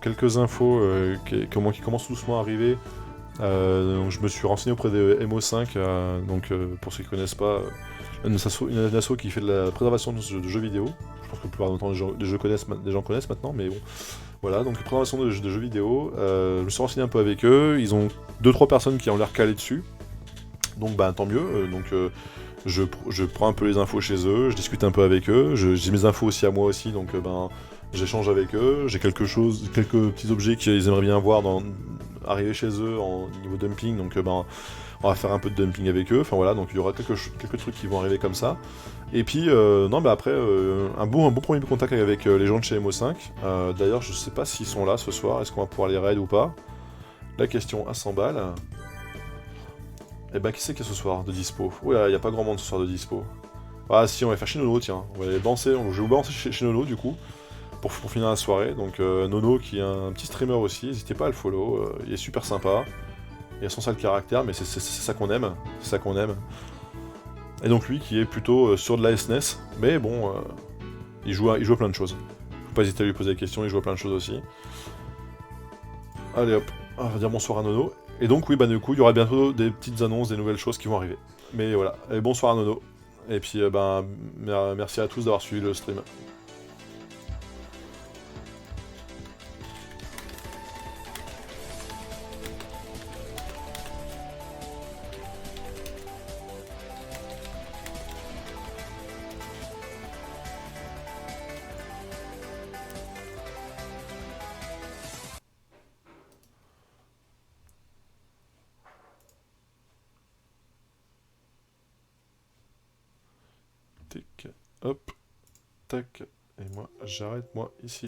S1: quelques infos qui commencent doucement à arriver. Donc je me suis renseigné auprès de MO5, pour ceux qui ne connaissent pas, une asso qui fait de la préservation de jeux vidéo. Je pense que la plupart du temps les gens connaissent maintenant, mais bon. Voilà, donc préservation de jeux vidéo. Je me suis renseigné un peu avec eux, ils ont 2-3 personnes qui ont l'air calées dessus. Donc tant mieux, je prends un peu les infos chez eux, je discute un peu avec eux, j'ai mes infos aussi à moi aussi, donc j'échange avec eux, j'ai quelques petits objets qu'ils aimeraient bien voir arriver chez eux en niveau dumping, donc on va faire un peu de dumping avec eux, enfin voilà, donc il y aura quelques trucs qui vont arriver comme ça. Et puis, après, un bon premier contact avec les gens de chez MO5, d'ailleurs je sais pas s'ils sont là ce soir, est-ce qu'on va pouvoir les raid ou pas? La question à 100 balles. Et qui c'est qu'il y a ce soir de dispo? Ouais, il y a pas grand monde ce soir de dispo. Ah si, on va faire chez Nono, tiens. Je vais vous balancer chez Nono du coup, pour finir la soirée. Donc Nono qui est un petit streamer aussi, n'hésitez pas à le follow, il est super sympa. Il a son sale caractère, mais c'est ça qu'on aime. C'est ça qu'on aime. Et donc lui qui est plutôt sur de la SNES, mais bon, il joue à plein de choses. Faut pas hésiter à lui poser des questions, il joue à plein de choses aussi. Allez hop, on va dire bonsoir à Nono. Et donc oui, du coup, il y aura bientôt des petites annonces, des nouvelles choses qui vont arriver. Mais voilà, et bonsoir à Nono. Et puis merci à tous d'avoir suivi le stream. Tic, hop, tac. Et moi, j'arrête moi ici.